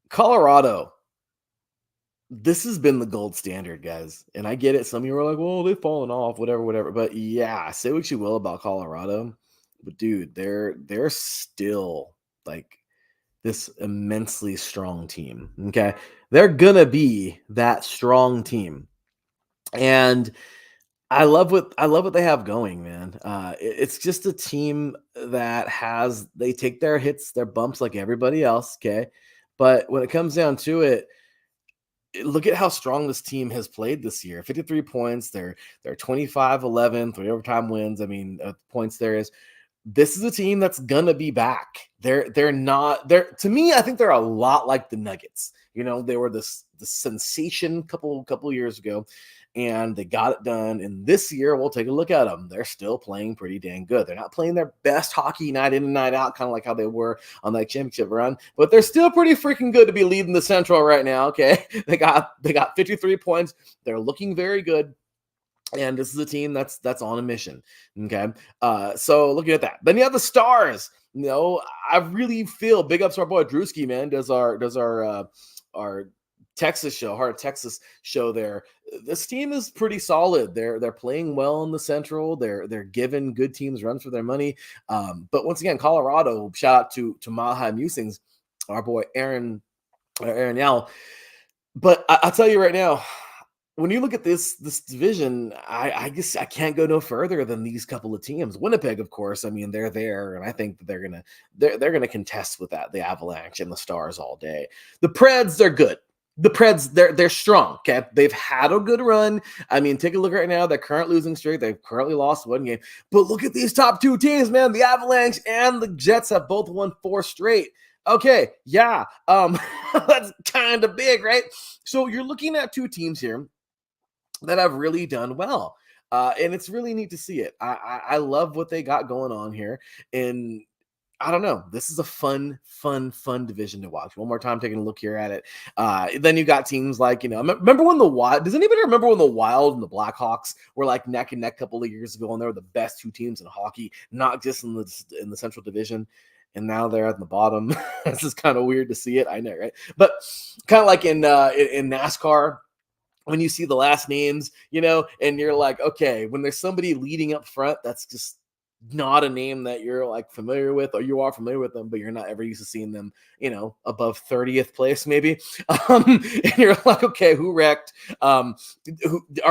Colorado, this has been the gold standard, guys. And I get it. Some of you are like, well, they've fallen off, whatever. But yeah, say what you will about Colorado. But dude, they're still like this immensely strong team. Okay. They're gonna be that strong team. And I love what they have going, man. It's just a team that they take their hits, their bumps like everybody else. Okay. But when it comes down to it, look at how strong this team has played this year. 53 points. They're 25-11, 3 overtime wins. I mean, points there is. This is a team that's gonna be back. They're not there. To me, I think they're a lot like the Nuggets. They were the sensation couple years ago, and they got it done. And this year, we'll take a look at them. They're still playing pretty dang good. They're not playing their best hockey night in and night out, kind of like how they were on that championship run, but they're still pretty freaking good to be leading the Central right now. Okay, they got 53 points. They're looking very good. And this is a team that's on a mission. Okay. So looking at that. Then you have the Stars. I really feel big ups to our boy Drewski, man. Does our Texas show, Heart of Texas show there. This team is pretty solid. They're playing well in the Central. They're giving good teams runs for their money. But once again, Colorado, shout out to Maha Musings, our boy Aaron Yao. But I'll tell you right now, when you look at this division, I guess I can't go no further than these couple of teams. Winnipeg, of course, I mean, they're there, and I think that they're gonna contest with that, the Avalanche and the Stars all day. The Preds, they're good. The Preds, they're strong. Okay, they've had a good run. I mean, take a look right now. Their current losing streak. They've currently lost 1 game. But look at these top 2 teams, man. The Avalanche and the Jets have both won 4 straight. Okay, yeah, that's kind of big, right? So you're looking at 2 teams here that have really done well. And it's really neat to see it. I love what they got going on here. And I don't know. This is a fun division to watch. One more time, taking a look here at it. Then you got teams like, remember when the Wild, does anybody remember when the Wild and the Blackhawks were like neck and neck a couple of years ago, and they were the best 2 teams in hockey, not just in the Central Division? And now they're at the bottom. This is kind of weird to see it. I know, right? But kind of like in NASCAR, when you see the last names, and you're like, okay, when there's somebody leading up front, that's just not a name that you're like familiar with, or you are familiar with them, but you're not ever used to seeing them, above 30th place, maybe. And you're like, okay, who wrecked? Are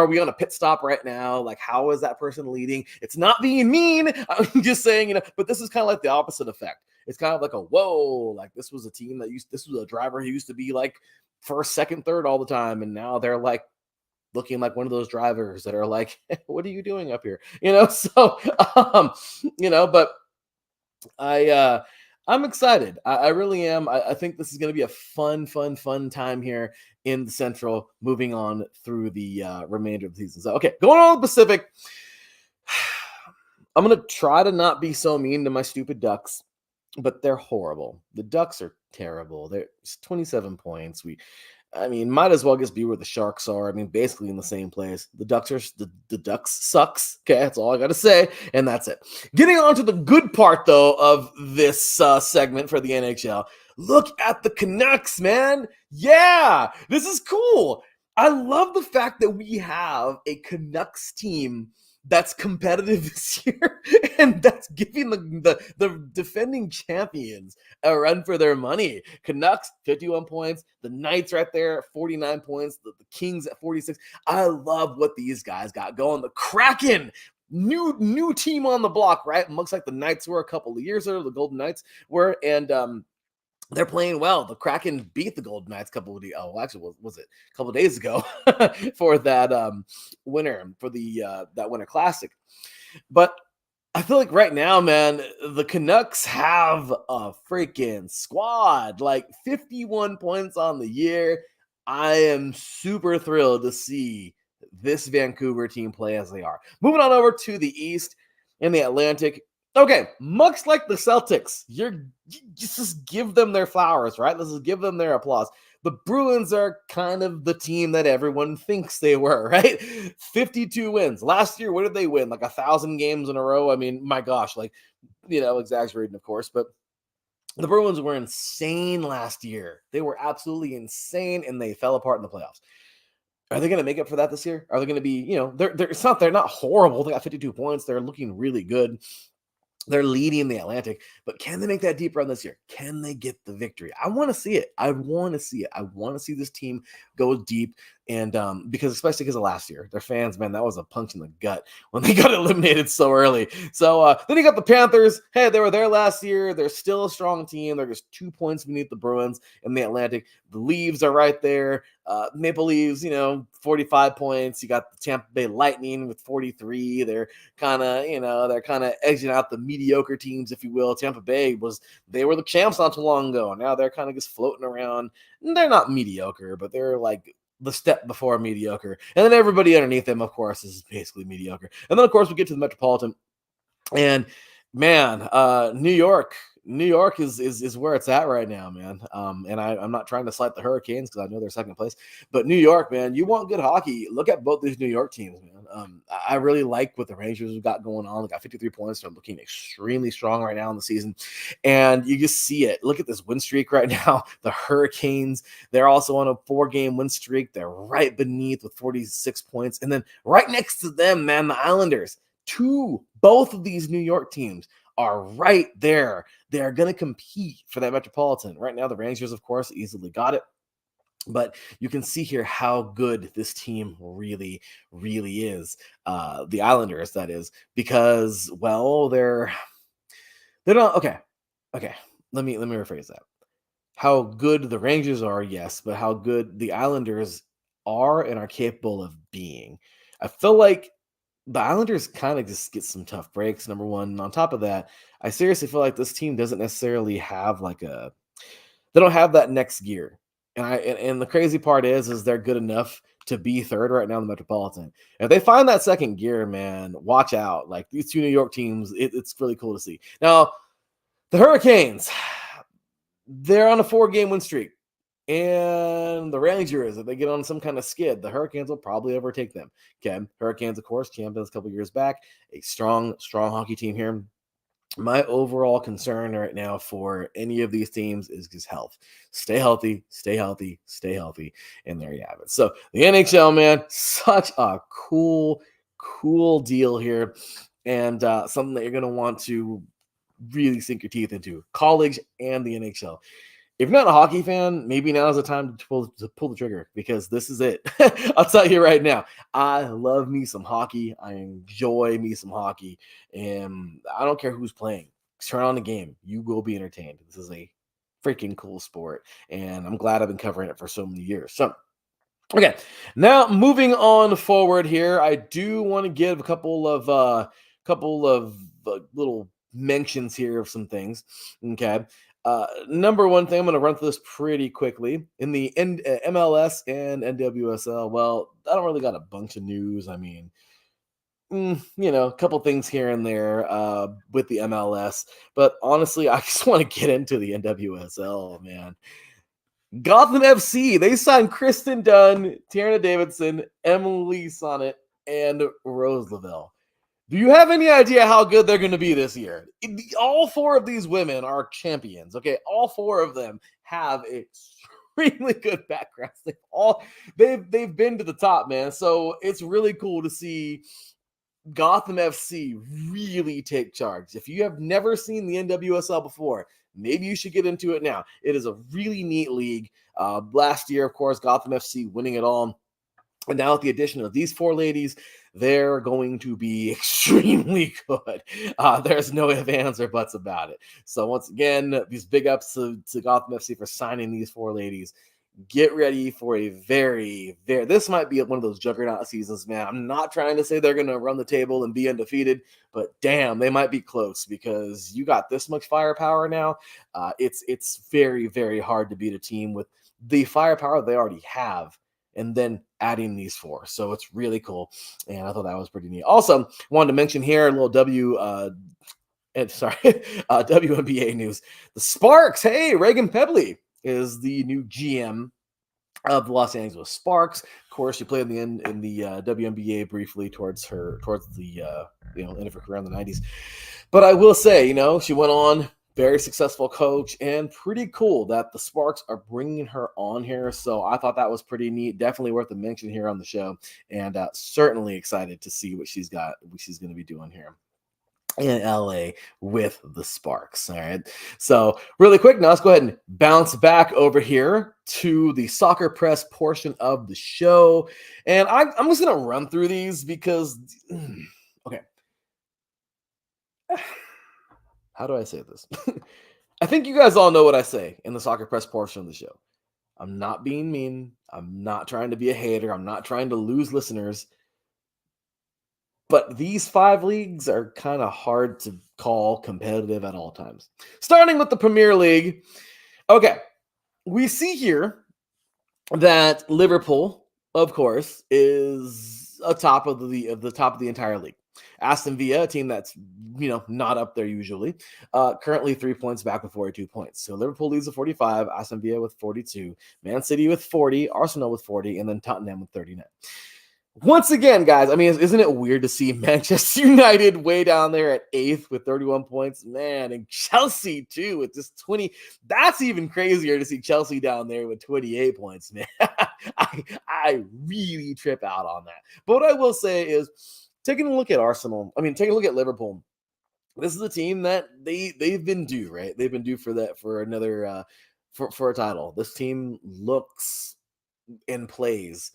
we on a pit stop right now? Like, how is that person leading? It's not being mean. I'm just saying, but this is kind of like the opposite effect. It's kind of like like this was a team this was a driver who used to be like first, second, third all the time. And now they're like looking like one of those drivers that are like, what are you doing up here? So, but I'm excited. I really am. I think this is going to be a fun time here in the Central, moving on through the remainder of the season. So, okay, going on to the Pacific. I'm going to try to not be so mean to my stupid Ducks. but they're horrible. The Ducks are terrible. They're 27 points. Might as well just be where the Sharks are. Basically in the same place. The Ducks sucks. Okay, that's all I got to say, and that's it. Getting on to the good part though of this segment for the NHL. Look at the Canucks, man. Yeah, this is cool. I love the fact that we have a Canucks team that's competitive this year, and that's giving the defending champions a run for their money. Canucks 51 points, the Knights right there 49 points, the Kings at 46. I love what these guys got going. The Kraken, new team on the block, right? It looks like the Knights were a couple of years ago, the Golden Knights were, and they're playing well. The Kraken beat the Golden Knights was it a couple of days ago for that winner for the that Winter Classic. But I feel like right now, man, the Canucks have a freaking squad, like 51 points on the year. I am super thrilled to see this Vancouver team play as they are. Moving on over to the East in the Atlantic. Okay, much like the Celtics, you just give them their flowers, right? Let's just give them their applause. The Bruins are kind of the team that everyone thinks they were, right? 52 wins. Last year, what did they win? Like 1,000 games in a row? My gosh, exaggerating, of course, but the Bruins were insane last year. They were absolutely insane, and they fell apart in the playoffs. Are they going to make up for that this year? Are they going to be, they're not horrible. They got 52 points. They're looking really good. They're leading the Atlantic, but can they make that deep run this year? Can they get the victory? I want to see it. I want to see this team go deep, and especially because of last year, their fans, man, that was a punch in the gut when they got eliminated so early. So then you got the Panthers. Hey, they were there last year. They're still a strong team. They're just 2 points beneath the Bruins in the Atlantic. The Leafs are right there. Maple Leafs, 45 points. You got the Tampa Bay Lightning with 43. They're kind of edging out the mediocre teams, if you will. Tampa Bay they were the champs not too long ago. Now they're kind of just floating around. They're not mediocre, but they're like the step before mediocre. And then everybody underneath them, of course, is basically mediocre. And then, of course, we get to the Metropolitan. And man, New York is where it's at right now, man. And I'm not trying to slight the Hurricanes because I know they're second place, but New York, man, you want good hockey. Look at both these New York teams, man. I really like what the Rangers have got going on. They got 53 points. They're looking extremely strong right now in the season, and you just see it. Look at this win streak right now. The Hurricanes, they're also on a 4-game win streak. They're right beneath with 46 points, and then right next to them, man, the Islanders. Both of these New York teams are right there. They are going to compete for that Metropolitan. Right now, the Rangers, of course, easily got it. But you can see here how good this team really, really is. The Islanders, that is, because, well, they're not okay. Okay, let me rephrase that. How good the Rangers are, yes, but how good the Islanders are and are capable of being. I feel like the Islanders kind of just get some tough breaks, number one. And on top of that, I seriously feel like this team doesn't necessarily have they don't have that next gear. And the crazy part is they're good enough to be third right now in the Metropolitan. If they find that second gear, man, watch out. Like these two New York teams, it's really cool to see. Now, the Hurricanes, they're on a 4-game win streak. And the Rangers, if they get on some kind of skid, the Hurricanes will probably overtake them. Okay. Hurricanes, of course, champions a couple years back, a strong hockey team here. My overall concern right now for any of these teams is just health. Stay healthy, stay healthy, stay healthy. And there you have it. So the NHL, man, such a cool deal here. And something that you're going to want to really sink your teeth into, college and the NHL. If you're not a hockey fan, maybe now is the time to pull the trigger because this is it. I'll tell you right now, I love me some hockey. I enjoy me some hockey. And I don't care who's playing. Turn on the game. You will be entertained. This is a freaking cool sport. And I'm glad I've been covering it for so many years. So, okay. Now, moving on forward here, I do want to give a couple of little mentions here of some things. Okay. Number one thing, I'm going to run through this pretty quickly. In the MLS and NWSL, well, I don't really got a bunch of news. a couple things here and there with the MLS. But honestly, I just want to get into the NWSL, man. Gotham FC, they signed Kristen Dunn, Tierna Davidson, Emily Sonnet, and Rose Lavelle. Do you have any idea how good they're going to be this year? All four of these women are champions. Okay, all four of them have extremely good backgrounds. They've been to the top, man. So it's really cool to see Gotham FC really take charge. If you have never seen the NWSL before, maybe you should get into it now. It is a really neat league. Last year, of course, Gotham FC winning it all. And now with the addition of these four ladies, they're going to be extremely good. There's no ifs, ands, or buts about it. So once again, these big ups to Gotham FC for signing these four ladies. Get ready for a very, this might be one of those juggernaut seasons, man. I'm not trying to say they're going to run the table and be undefeated, but damn, they might be close because you got this much firepower now. It's very, very hard to beat a team with the firepower they already have and then adding these four. So it's really cool. And I thought that was pretty neat. Also, wanted to mention here a little WNBA news. The Sparks, hey, Reagan Pebley is the new GM of the Los Angeles Sparks. Of course, she played in the WNBA briefly towards the end of her career in the 90s. But I will say, she went on, very successful coach, and pretty cool that the Sparks are bringing her on here. So I thought that was pretty neat. Definitely worth a mention here on the show, and certainly excited to see what she's going to be doing here in LA with the Sparks. All right. So really quick, now let's go ahead and bounce back over here to the soccer press portion of the show. And I'm just going to run through these because, okay. How do I say this? I think you guys all know what I say in the soccer press portion of the show. I'm not being mean. I'm not trying to be a hater. I'm not trying to lose listeners. But these 5 leagues are kind of hard to call competitive at all times. Starting with the Premier League. Okay, we see here that Liverpool, of course, is top of the entire league. Aston Villa, a team that's not up there usually, currently 3 points back with 42 points. So Liverpool leads with 45, Aston Villa with 42, Man City with 40, Arsenal with 40, and then Tottenham with 39. Once again, guys, I mean, isn't it weird to see Manchester United way down there at 8th with 31 points? Man, and Chelsea, too, with just 20. That's even crazier to see Chelsea down there with 28 points, man. I really trip out on that. But what I will say is, taking a look at Liverpool, this is a team that they've been due, right? They've been due for another for a title. This team looks and plays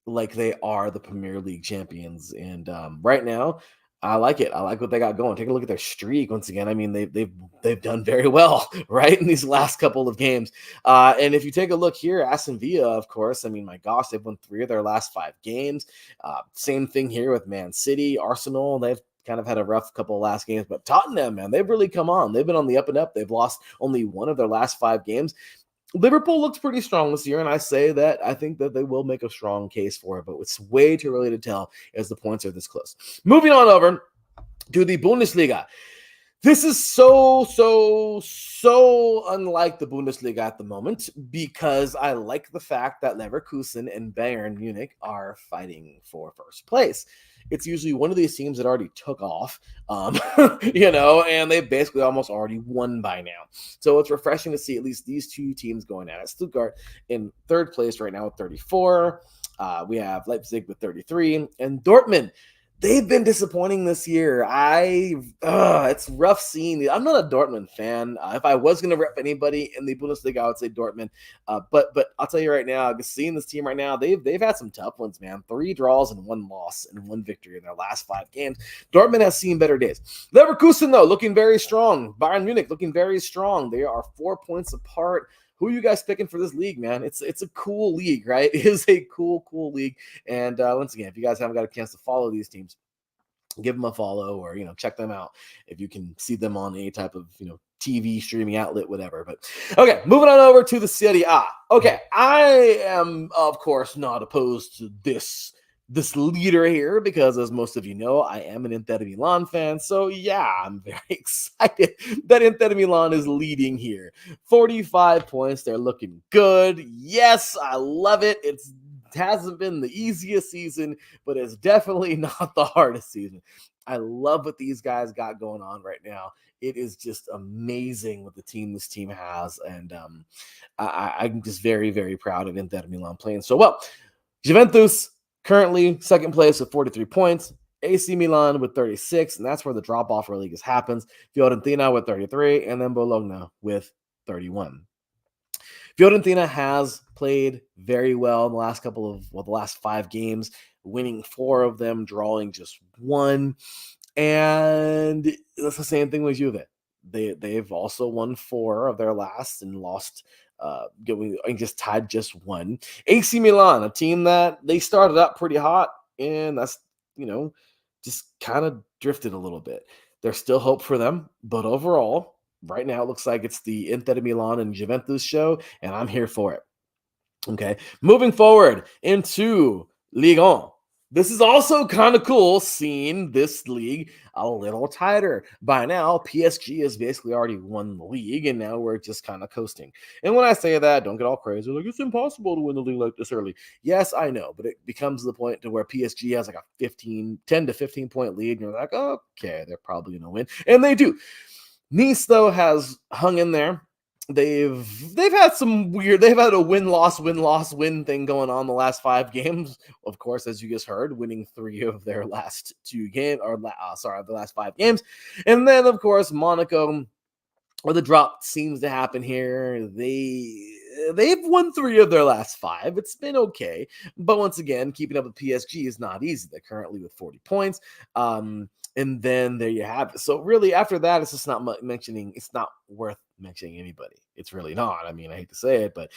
like they are the Premier League champions. And right now, I like it. I like what they got going. Take a look at their streak once again. I mean, they've done very well, right, in these last couple of games. And if you take a look here, Aston Villa, of course, I mean, my gosh, they've won 3 of their last 5 games. Same thing here with Man City, Arsenal. They've kind of had a rough couple of last games, but Tottenham, man, they've really come on. They've been on the up and up. They've lost only 1 of their last 5 games. Liverpool looks pretty strong this year, and I think that they will make a strong case for it, but it's way too early to tell as the points are this close. Moving on over to the Bundesliga. This is so unlike the Bundesliga at the moment because I like the fact that Leverkusen and Bayern Munich are fighting for first place. It's usually one of these teams that already took off, and they basically almost already won by now. So it's refreshing to see at least these 2 teams going at it. Stuttgart in 3rd place right now with 34. We have Leipzig with 33 and Dortmund. They've been disappointing this year. It's rough seeing. I'm not a Dortmund fan. If I was going to rep anybody in the Bundesliga, I would say Dortmund. But I'll tell you right now, seeing this team right now, they've had some tough ones, man. 3 draws and 1 loss and 1 victory in their last 5 games. Dortmund has seen better days. Leverkusen, though, looking very strong. Bayern Munich looking very strong. They are 4 points apart. Who are you guys picking for this league, man? It's a cool league, right? It is a cool league. And once again, if you guys haven't got a chance to follow these teams, give them a follow or, check them out if you can see them on any type of, TV streaming outlet, whatever. But okay, moving on over to the Serie A. Okay, I am, of course, not opposed to this this leader here because, as most of you know, I am an Inter Milan fan. So yeah, I'm very excited that Inter Milan is leading here. 45 points. They're looking good. Yes, I love it. It hasn't been the easiest season, but it's definitely not the hardest season. I love what these guys got going on right now. It is just amazing what this team has, and I'm just very, very proud of Inter Milan playing so well. Juventus currently second place with 43 points. AC Milan with 36, and that's where the drop-off really just happens. Fiorentina with 33, and then Bologna with 31. Fiorentina has played very well in the last the last 5 games, winning 4 of them, drawing just 1. And that's the same thing with Juve. They've also won 4 of their last and lost just tied just 1. AC Milan, a team that they started up pretty hot, and that's just kind of drifted a little bit. There's still hope for them, but overall, right now it looks like it's the Inter Milan and Juventus show, and I'm here for it. Okay, moving forward into Ligue 1. This is also kind of cool seeing this league a little tighter. By now, PSG has basically already won the league, and now we're just kind of coasting. And when I say that, don't get all crazy. Like, it's impossible to win the league like this early. Yes, I know, but it becomes the point to where PSG has like a 10 to 15 point lead, and you're like, oh, okay, they're probably going to win. And they do. Nice, though, has hung in there. They've had a win thing going on the last 5 games. Of course, as you just heard, winning 3 of their last 2 games, the last 5 games. And then, of course, Monaco, where the drop seems to happen here. They've won 3 of their last 5. It's been okay. But once again, keeping up with PSG is not easy. They're currently with 40 points. And then there you have it. So really, after that, it's just not mentioning. It's not worth mentioning anybody. It's really not. I mean, I hate to say it, but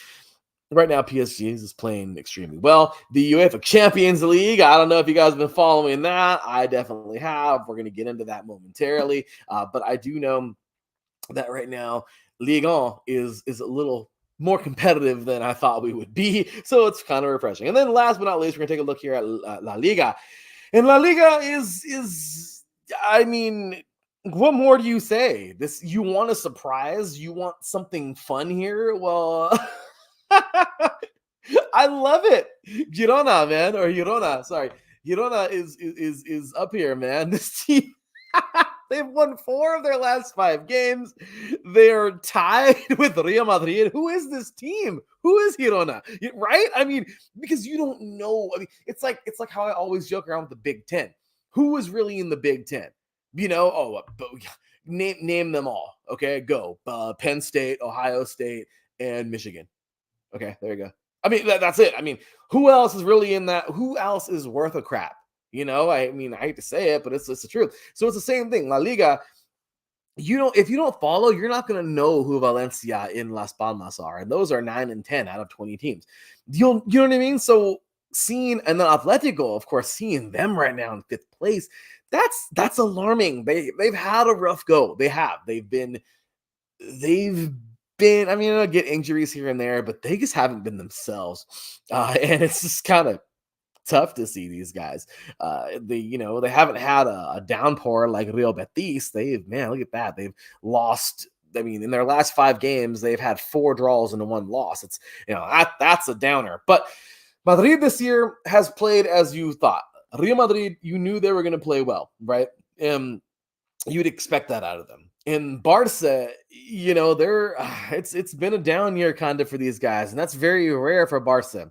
right now PSG is playing extremely well. The UEFA Champions League. I don't know if you guys have been following that. I definitely have. We're going to get into that momentarily. But I do know that right now, Ligue 1 is a little more competitive than I thought we would be. So it's kind of refreshing. And then last but not least, we're going to take a look here at La Liga. And La Liga is I mean, what more do you say? You want a surprise? You want something fun here? Well, I love it. Girona, man, or Girona. Sorry, Girona is up here, man. This team, they've won 4 of their last 5 games. They are tied with Real Madrid. Who is this team? Who is Girona? Right? I mean, because you don't know. I mean, it's like how I always joke around with the Big Ten. Who is really in the Big Ten? Name them all. Okay, go. Penn State, Ohio State, and Michigan. Okay, there you go. I mean, that's it. I mean, who else is really in that? Who else is worth a crap? I mean, I hate to say it, but it's the truth. So it's the same thing. La Liga, if you don't follow, you're not going to know who Valencia in Las Palmas are. And those are 9 and 10 out of 20 teams. You know what I mean? So and then Atletico, of course, seeing them right now in 5th place, that's alarming. They've had a rough go. They've been, I mean, they'll get injuries here and there, but they just haven't been themselves. And it's just kind of tough to see these guys. They haven't had a downpour like Real Betis. Look at that. They've lost. I mean, in their last 5 games, they've had 4 draws and 1 loss. It's, that's a downer. But Madrid this year has played as you thought. Real Madrid, you knew they were going to play well, right? You'd expect that out of them. In Barca, it's been a down year kind of for these guys, and that's very rare for Barca.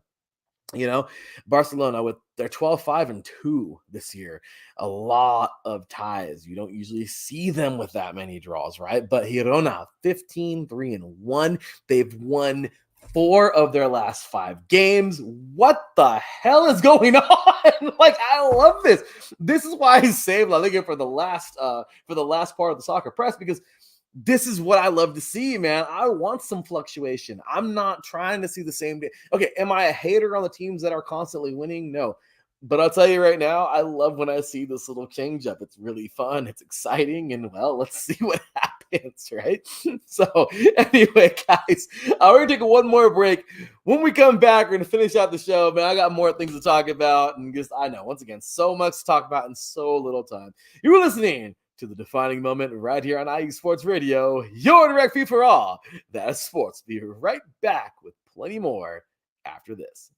Barcelona with their 12-5-2 this year, a lot of ties. You don't usually see them with that many draws, right? But Girona, 15-3-1. They've won 4 of their last 5 games. What the hell is going on? Like, I love this. This is why I saved La Liga for the last part of the soccer press, because this is what I love to see, man. I want some fluctuation. I'm not trying to see the same day. Okay, am I a hater on the teams that are constantly winning? No. But I'll tell you right now, I love when I see this little change up. It's really fun. It's exciting. And, well, let's see what happens fans, right? So anyway, guys, we're going to take one more break. When we come back, we're going to finish out the show. Man, I got more things to talk about. And just, I know, once again, so much to talk about in so little time. You were listening to the defining moment right here on IE Sports Radio, your direct feed for all that is sports. Be right back with plenty more after this.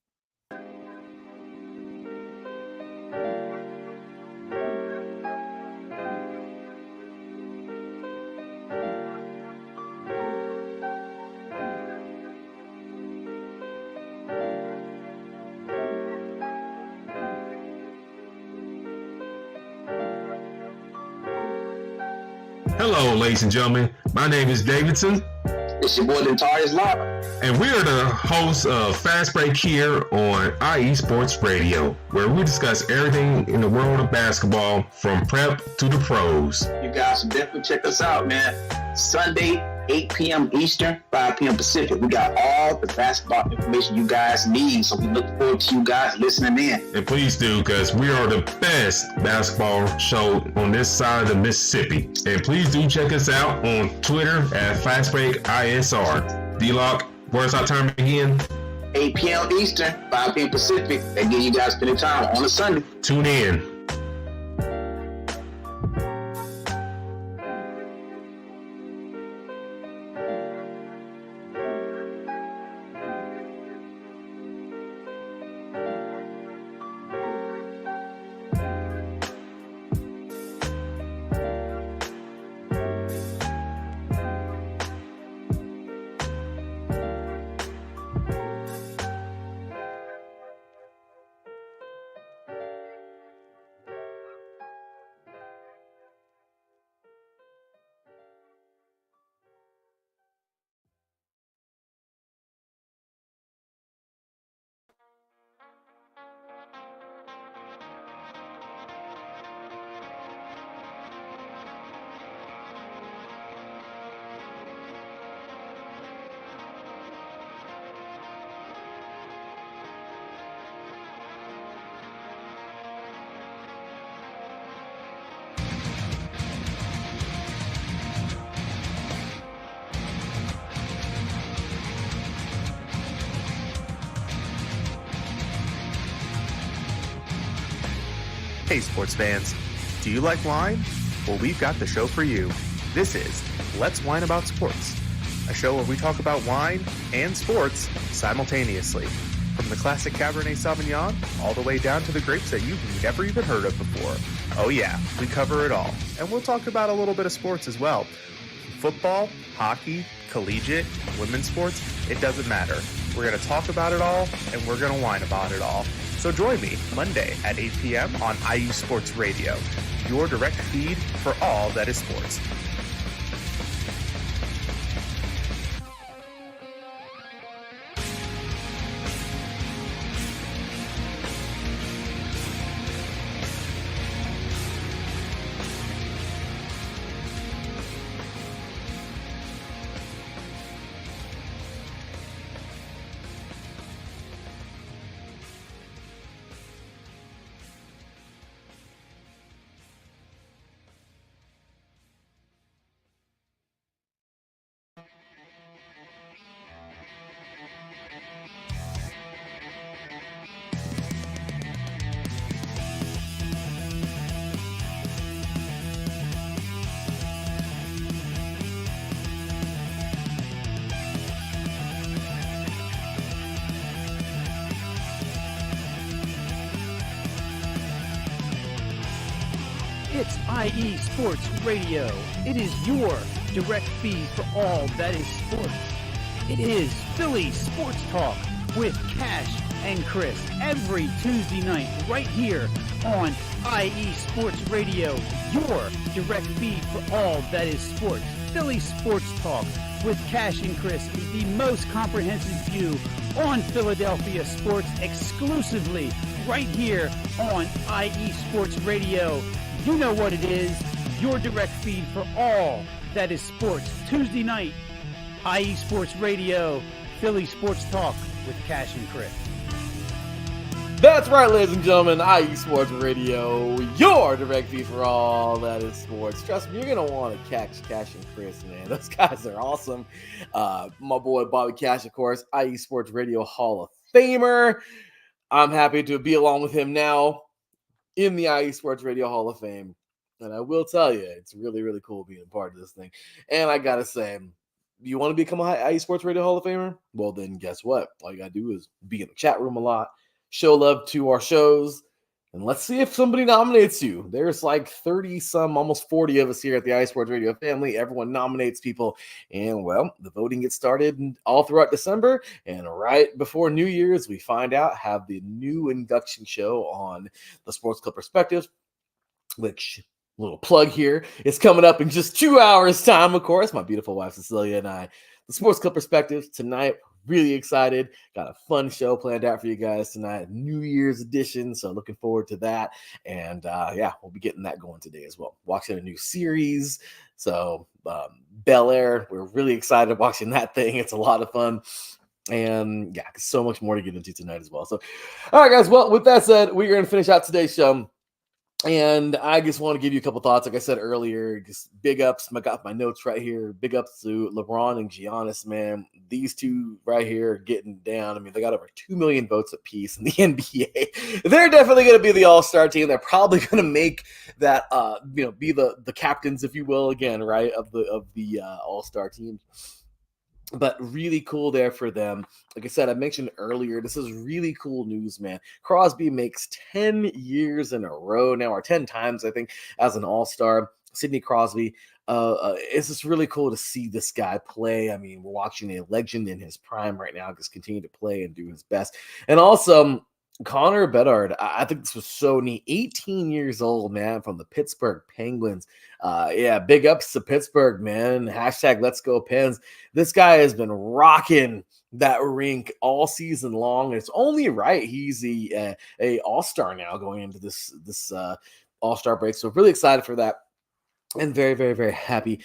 Hello, ladies and gentlemen. My name is Davidson. It's your boy, Dentarius Locke. And we are the hosts of Fast Break here on IE Sports Radio, where we discuss everything in the world of basketball from prep to the pros. You guys should definitely check us out, man. Sunday, 8 p.m. Eastern, 5 p.m. Pacific. We got all the basketball information you guys need, so we look forward to you guys listening in. And please do, because we are the best basketball show on this side of the Mississippi. And please do check us out on Twitter at FastBreakISR. D-Lock, where's our time again? 8 p.m. Eastern, 5 p.m. Pacific. That gives you guys plenty of time on a Sunday. Tune in. Hey sports fans, do you like wine? Well, we've got the show for you. This is Let's Wine About Sports, a show where we talk about wine and sports simultaneously. From the classic Cabernet Sauvignon all the way down to the grapes that you've never even heard of before. Oh yeah, we cover it all. And we'll talk about a little bit of sports as well. Football, hockey, collegiate, women's sports, it doesn't matter. We're going to talk about it all, and we're going to whine about it all. So join me Monday at 8 p.m. on IU Sports Radio, your direct feed for all that is sports. It's IE Sports Radio. It is your direct feed for all that is sports. It is Philly Sports Talk with Cash and Chris every Tuesday night right here on IE Sports Radio, your direct feed for all that is sports. Philly Sports Talk with Cash and Chris is the most comprehensive view on Philadelphia sports exclusively right here on IE Sports Radio. You know what it is, your direct feed for all that is sports. Tuesday night, IE Sports Radio, Philly Sports Talk with Cash and Chris. That's right, ladies and gentlemen, IE Sports Radio, your direct feed for all that is sports. Trust me, you're going to want to catch Cash and Chris, man. Those guys are awesome. My boy Bobby Cash, of course, IE Sports Radio Hall of Famer. I'm happy to be along with him now in the IE Sports Radio Hall of Fame. And I will tell you, it's really, really cool being a part of this thing. And I got to say, you want to become a IE Sports Radio Hall of Famer? Well, then guess what? All you got to do is be in the chat room a lot, show love to our shows, and let's see if somebody nominates you. There's like 30 some, almost 40 of us here at the IE Sports Radio family. Everyone nominates people. And, well, the voting gets started all throughout December. And right before New Year's, we find out, have the new induction show on the Sports Club Perspective, which, little plug here, is coming up in just 2 hours' time, of course. My beautiful wife, Cecilia, and I. The Sports Club Perspective tonight. Really excited. Got a fun show planned out for you guys tonight. New Year's edition. So looking forward to that. And yeah, we'll be getting that going today as well. Watching a new series. So Bel Air. We're really excited watching that thing. It's a lot of fun. And yeah, so much more to get into tonight as well. So, all right, guys. Well, with that said, we're going to finish out today's show. And I just want to give you a couple thoughts. Like I said earlier, just big ups. I got my notes right here. Big ups to LeBron and Giannis, man. These two right here are getting down. I mean, they got over 2 million votes apiece in the NBA. They're definitely going to be the all-star team. They're probably going to make that, be the captains, if you will, again, right, of the all-star team. But really cool there for them. Like I said, I mentioned earlier, this is really cool news, man. Crosby makes 10 years in a row now, or 10 times, I think, as an all-star. Sidney Crosby. It's just really cool to see this guy play. I mean, we're watching a legend in his prime right now just continue to play and do his best. And also, Connor Bedard, I think this was so neat. 18 years old, man, from the Pittsburgh Penguins. Yeah, big ups to Pittsburgh, man. Hashtag Let's Go Pens. This guy has been rocking that rink all season long. And it's only right he's a all-star now going into this all-star break. So really excited for that. And very, very, very happy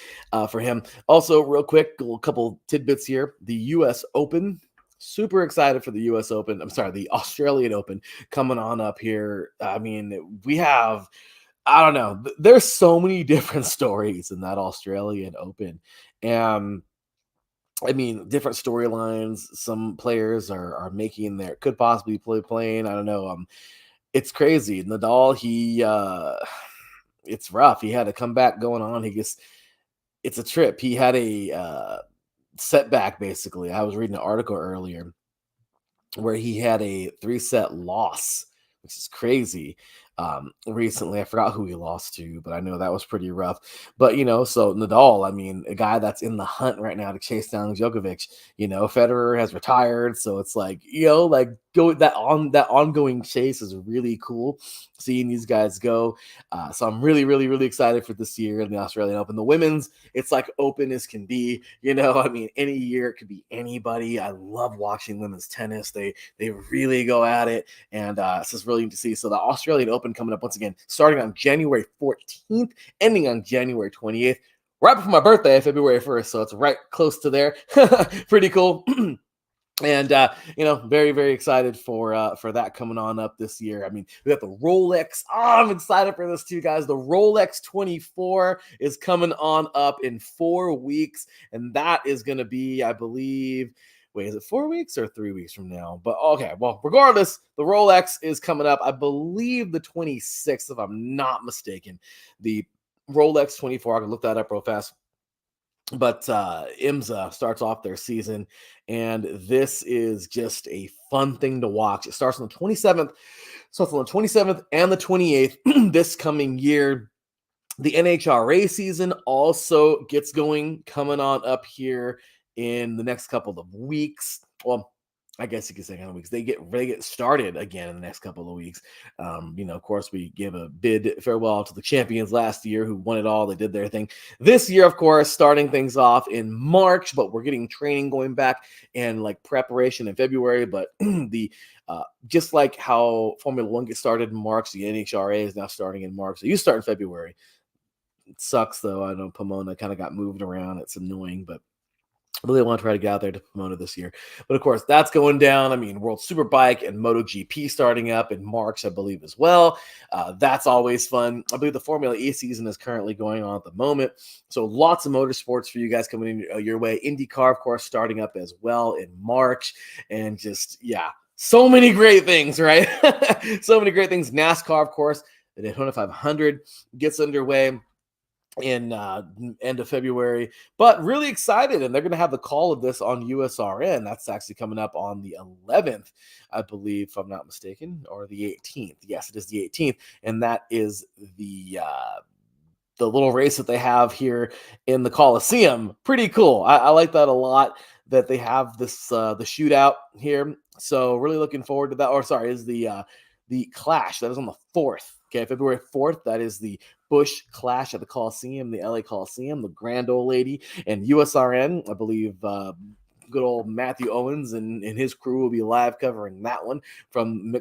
for him. Also, real quick, a couple tidbits here. The U.S. Open. Super excited for the U.S. Open. I'm sorry, the Australian Open coming on up here. I mean, we have, I don't know, there's so many different stories in that Australian Open. And I mean, different storylines. Some players are making could possibly playing. I don't know. It's crazy. Nadal, it's rough. He had a comeback going on. It's a trip. He had a setback, basically. I was reading an article earlier where he had a 3-set loss, which is crazy. Recently, I forgot who he lost to, but I know that was pretty rough. But so Nadal, I mean, a guy that's in the hunt right now to chase down Djokovic. Federer has retired, so it's like go that ongoing chase is really cool. Seeing these guys go, so I'm really, really, really excited for this year in the Australian Open. The women's, it's like open as can be. I mean, any year it could be anybody. I love watching women's tennis. They really go at it, and it's just really neat to see. So the Australian Open coming up once again, starting on January 14th, ending on January 28th, right before my birthday, February 1st. So it's right close to there. Pretty cool. And very, very excited for that coming on up this year. I mean, we got the Rolex. I'm excited for this too, guys. The Rolex 24 is coming on up in 4 weeks, and that is going to be, I believe. Wait, is it 4 weeks or 3 weeks from now? But okay, well, regardless, the Rolex is coming up. I believe the 26th, if I'm not mistaken. The Rolex 24. I can look that up real fast. But IMSA starts off their season, and this is just a fun thing to watch. It starts on the 27th. Starts on the 27th and the 28th this coming year. The NHRA season also gets going, coming on up here in the next couple of weeks. Well, I guess you could say kind of weeks. They get started again in the next couple of weeks. Of course, we gave a bid farewell to the champions last year who won it all. They did their thing. This year, of course, starting things off in March, but we're getting training going back and like preparation in February. But just like how Formula One gets started in March, the NHRA is now starting in March. So you start in February. It sucks though. I know Pomona kind of got moved around. It's annoying, but I really want to try to get out there to promote it this year. But of course, that's going down. I mean, World Superbike and MotoGP starting up in March, I believe, as well. That's always fun. I believe the Formula E season is currently going on at the moment. So lots of motorsports for you guys coming in your way. IndyCar, of course, starting up as well in March. And just, yeah, so many great things, right? So many great things. NASCAR, of course, the Daytona 500 gets underway in end of February, but really excited, and they're going to have the call of this on USRN. That's actually coming up on the 11th, I believe, if I'm not mistaken, or the 18th. Yes, it is the 18th, and that is the little race that they have here in the Coliseum. Pretty cool. I like that a lot, that they have this the shootout here. So really looking forward to that. Or sorry, is the Clash. That is on the 4th. Okay, February 4th. That is the Busch Clash at the Coliseum, the LA Coliseum, the Grand Old Lady, and USRN. I believe good old Matthew Owens and his crew will be live covering that one from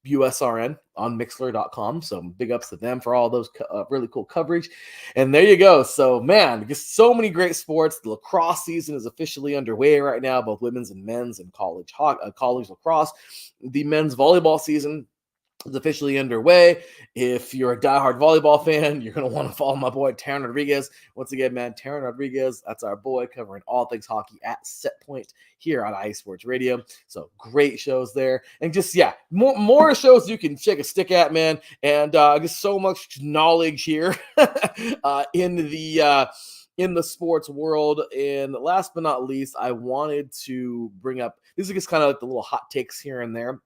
USRN on Mixler.com. So big ups to them for all those really cool coverage. And there you go. So man, just so many great sports. The lacrosse season is officially underway right now, both women's and men's, and college lacrosse. The men's volleyball season is officially underway. If you're a diehard volleyball fan, you're going to want to follow my boy, Taryn Rodriguez. Once again, man, Taryn Rodriguez, that's our boy covering all things hockey at Set Point here on IE Sports Radio. So great shows there. And just, yeah, more shows you can check a stick at, man. And just so much knowledge here in the sports world. And last but not least, I wanted to bring up, this is just kind of like the little hot takes here and there.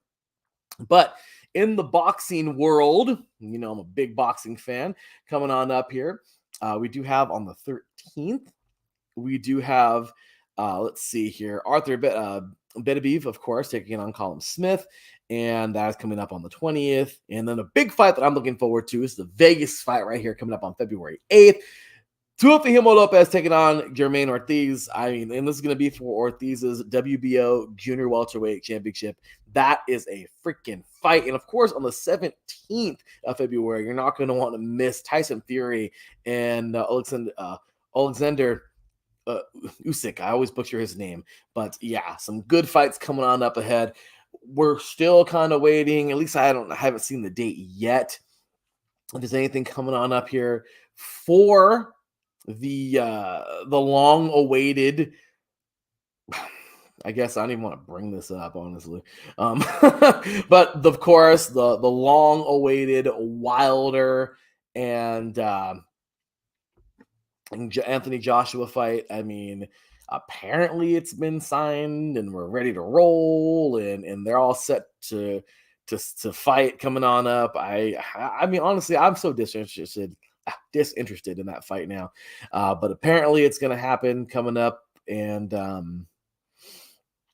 But in the boxing world, you know, I'm a big boxing fan. Coming on up here, we do have on the 13th, we do have, let's see here, Arthur Beterbiev, of course, taking on Colin Smith, and that's coming up on the 20th. And then a big fight that I'm looking forward to is the Vegas fight right here coming up on February 8th. Teofimo Lopez taking on Jermaine Ortiz. I mean, and this is going to be for Ortiz's WBO Junior Welterweight Championship. That is a freaking fight. And of course, on the 17th of February, you're not going to want to miss Tyson Fury and Alexander Usyk. I always butcher his name. But yeah, some good fights coming on up ahead. We're still kind of waiting. At least I haven't seen the date yet. If there's anything coming on up here for the long-awaited, I guess I don't even want to bring this up, honestly. But of course, the long-awaited Wilder and Anthony Joshua fight. I mean, apparently it's been signed and we're ready to roll, and they're all set to fight coming on up. I mean, honestly, I'm so disinterested in that fight now. But apparently it's going to happen coming up, and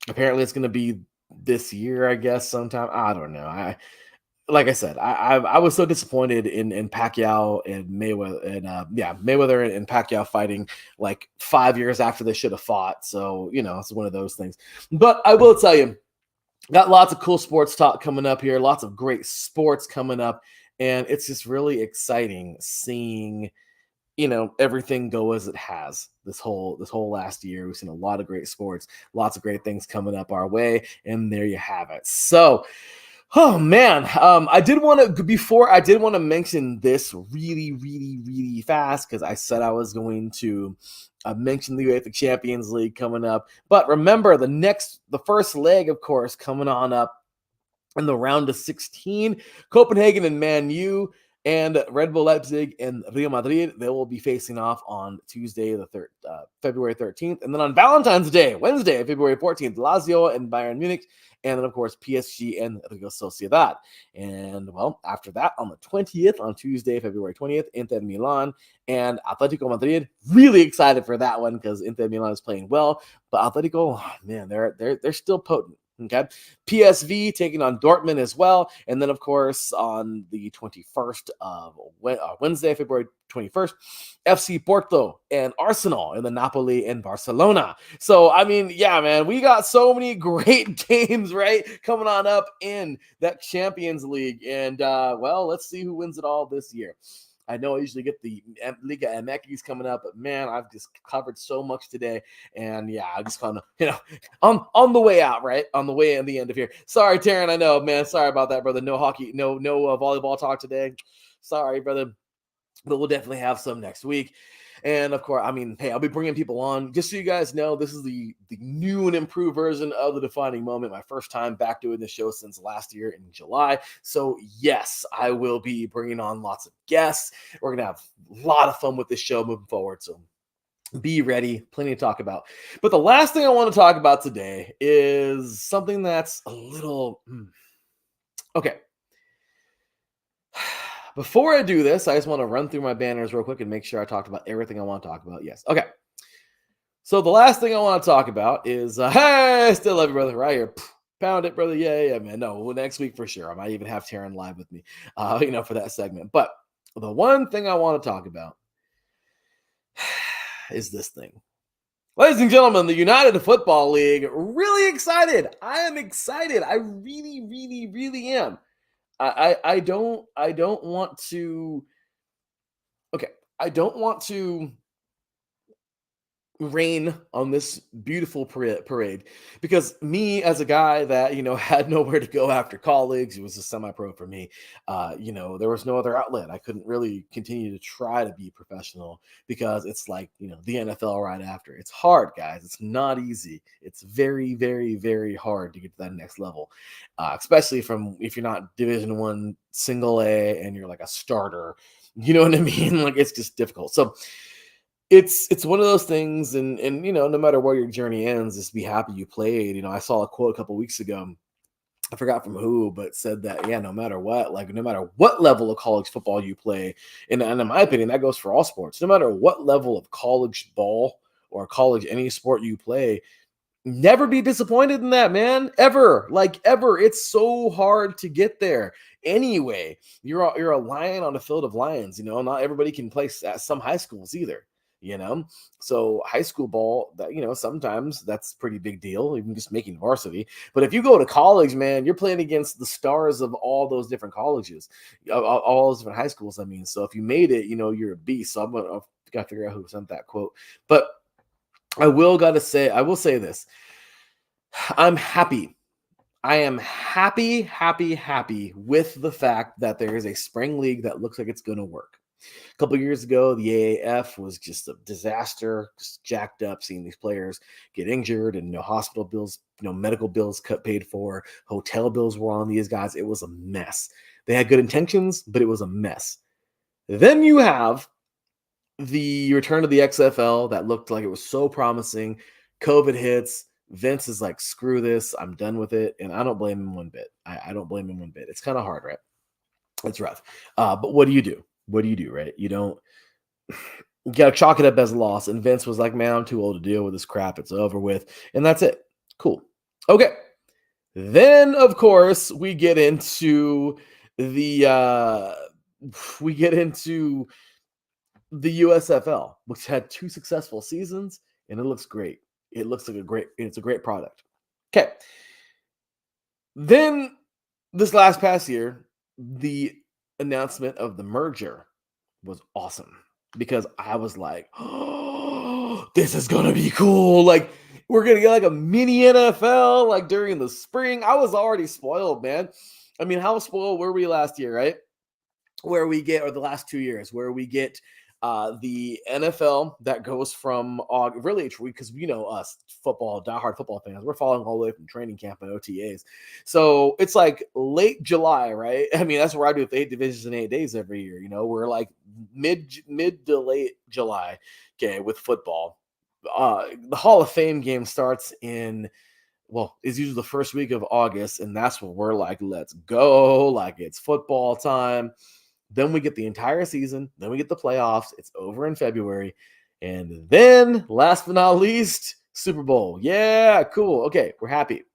apparently it's going to be this year, I guess, sometime. I don't know. Like I said, I was so disappointed in Pacquiao and Mayweather, and Mayweather and Pacquiao fighting like 5 years after they should have fought. So, you know, it's one of those things. But I will tell you, got lots of cool sports talk coming up here, lots of great sports coming up, and it's just really exciting seeing, you know, everything go as it has this whole last year. We've seen a lot of great sports, lots of great things coming up our way, and there you have it. So, oh man, I did want to mention this really, really, really fast, because I said I was going to mention the UEFA Champions League coming up. But remember, the first leg, of course, coming on up in the round of 16, Copenhagen and Man U and Red Bull Leipzig and Real Madrid, they will be facing off on Tuesday, February 13th. And then on Valentine's Day, Wednesday, February 14th, Lazio and Bayern Munich. And then, of course, PSG and Real Sociedad. And, well, after that, on the 20th, on Tuesday, February 20th, Inter Milan and Atletico Madrid. Really excited for that one, because Inter Milan is playing well. But Atletico, oh, man, they're still potent. Okay, PSV taking on Dortmund as well. And then, of course, on the 21st of Wednesday, February 21st, FC Porto and Arsenal, and the Napoli and Barcelona. So, I mean, yeah, man, we got so many great games, right, coming on up in that Champions League. And, well, let's see who wins it all this year. I know I usually get the Liga MX coming up, but man, I've just covered so much today. And yeah, I just kind of, on the way out, right? On the way in the end of here. Sorry, Taryn, I know, man. Sorry about that, brother. No hockey, no volleyball talk today. Sorry, brother. But we'll definitely have some next week. And of course, I mean, hey, I'll be bringing people on. Just so you guys know, this is the new and improved version of the Defining Moment. My first time back doing this show since last year in July. So yes, I will be bringing on lots of guests. We're going to have a lot of fun with this show moving forward. So be ready. Plenty to talk about. But the last thing I want to talk about today is something that's a little... Okay. Before I do this, I just want to run through my banners real quick and make sure I talked about everything I want to talk about. Yes. Okay. So the last thing I want to talk about is, hey, still love you, brother. Right here. Pound it, brother. Yeah, man. No, well, next week for sure. I might even have Taryn live with me, for that segment. But the one thing I want to talk about is this thing. Ladies and gentlemen, the United Football League, really excited. I am excited. I really, really, really am. I don't want to. Okay, I don't want to rain on this beautiful parade because me as a guy that had nowhere to go after college, it was a semi-pro for me. There was no other outlet. I couldn't really continue to try to be professional because it's like the NFL right after. It's hard, guys. It's not easy. It's very, very, very hard to get to that next level, especially if you're not Division I single A and you're like a starter. You know what I mean? Like, it's just difficult. So it's one of those things, and no matter where your journey ends, just be happy you played. I saw a quote a couple weeks ago. I forgot from who, but said that, no matter what, no matter what level of college football you play, and in my opinion, that goes for all sports, no matter what level of college ball or college, any sport you play, never be disappointed in that, man. Ever. It's so hard to get there. Anyway, you're a lion on a field of lions. Not everybody can play at some high schools either. So high school ball, that sometimes that's a pretty big deal, even just making varsity. But if you go to college, man, you're playing against the stars of all those different colleges, all those different high schools. I mean, so if you made it, you're a beast. So I've got to figure out who sent that quote. But I will say this. I'm happy. I am happy with the fact that there is a spring league that looks like it's going to work. A couple of years ago, the AAF was just a disaster, just jacked up, seeing these players get injured and hospital bills, medical bills paid for, hotel bills were on these guys. It was a mess. They had good intentions, but it was a mess. Then you have the return of the XFL that looked like it was so promising. COVID hits. Vince is like, screw this. I'm done with it. And I don't blame him one bit. I don't blame him one bit. It's kind of hard, right? It's rough. But what do you do? What do you do, right? You got to chalk it up as a loss. And Vince was like, man, I'm too old to deal with this crap. It's over with. And that's it. Cool. Okay. Then, of course, we get into the USFL, which had 2 successful seasons, and it looks great. It looks like it's a great product. Okay. Then this past year, the announcement of the merger was awesome because I was like, oh, this is going to be cool. Like, we're going to get like a mini NFL like during the spring. I was already spoiled, man. I mean, how spoiled were we last year, right? Or the last 2 years, where we get the NFL that goes from really, because us diehard football fans, we're following all the way from training camp and OTAs. So it's like late July, right? I mean, that's where I do with 8 divisions in 8 days every year. We're like mid to late July, with football. The Hall of Fame game starts is usually the first week of August, and that's when we're like, let's go, like it's football time. Then we get the entire season. Then we get the playoffs. It's over in February. And then, last but not least, Super Bowl. Yeah, cool. Okay, we're happy.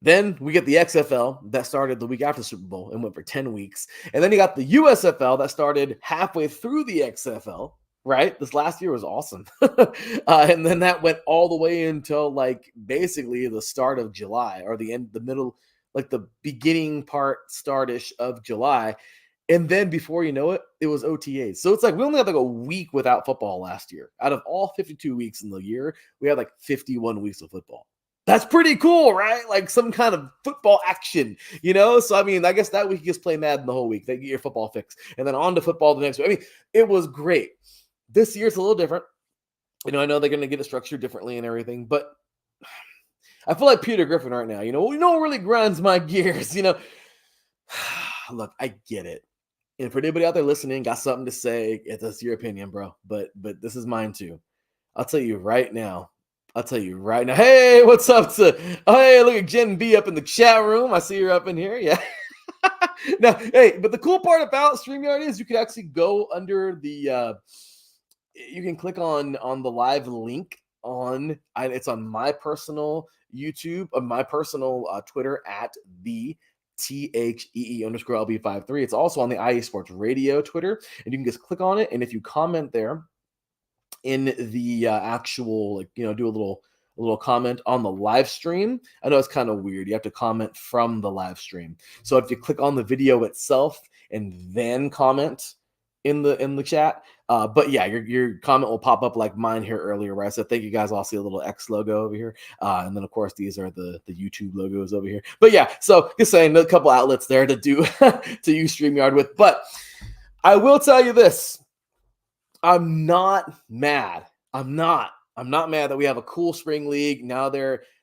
Then we get the XFL that started the week after the Super Bowl and went for 10 weeks. And then you got the USFL that started halfway through the XFL, right? This last year was awesome. And then that went all the way until like basically the start of July, or the middle, like the beginning part, startish of July. And then before you know it, it was OTAs. So it's like we only had like a week without football last year. Out of all 52 weeks in the year, we had like 51 weeks of football. That's pretty cool, right? Like some kind of football action, you know? So, I mean, I guess that week you just play Madden the whole week. They get your football fix. And then on to football the next week. I mean, it was great. This year's a little different. You know, I know they're going to get it structured differently and everything, but I feel like Peter Griffin right now. You know what really grinds my gears? You know, look, I get it. And for anybody out there listening, got something to say, it's your opinion, bro. But this is mine too. I'll tell you right now. Hey, what's up? Hey, look at Jen B up in the chat room. I see her up in here. Yeah. Now, hey, but the cool part about StreamYard is you can actually go under the you can click on the live link it's on my personal YouTube, on my personal Twitter at the THEE_LB53. It's also on the IE Sports Radio Twitter, and you can just click on it. And if you comment there in the actual, like, you know, do a little comment on the live stream. I know it's kind of weird. You have to comment from the live stream. So if you click on the video itself and then comment in the chat, but yeah, your comment will pop up like mine here earlier, where I said thank you guys. I'll see a little X logo over here, and then of course these are the YouTube logos over here. But yeah, so just saying, a couple outlets there to do to use StreamYard with. But I will tell you this: I'm not mad. I'm not mad that we have a cool spring league.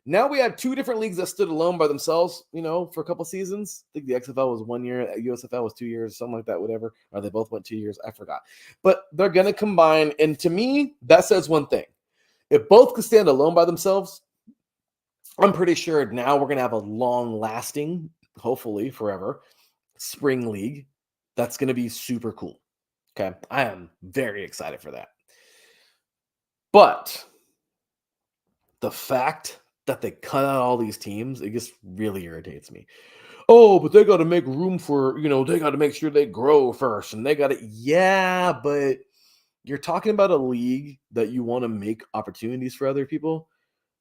Now we have two different leagues that stood alone by themselves, you know, for a couple seasons. I think the XFL was 1 year, USFL was 2 years, something like that, whatever. Or they both went 2 years. I forgot. But they're going to combine. And to me, that says one thing. If both could stand alone by themselves, I'm pretty sure now we're going to have a long-lasting, hopefully forever, spring league that's going to be super cool. Okay, I am very excited for that. But the fact that they cut out all these teams, it just really irritates me. Oh, but they got to make room for, you know, they got to make sure they grow first. And they got to, yeah, but you're talking about a league that you want to make opportunities for other people,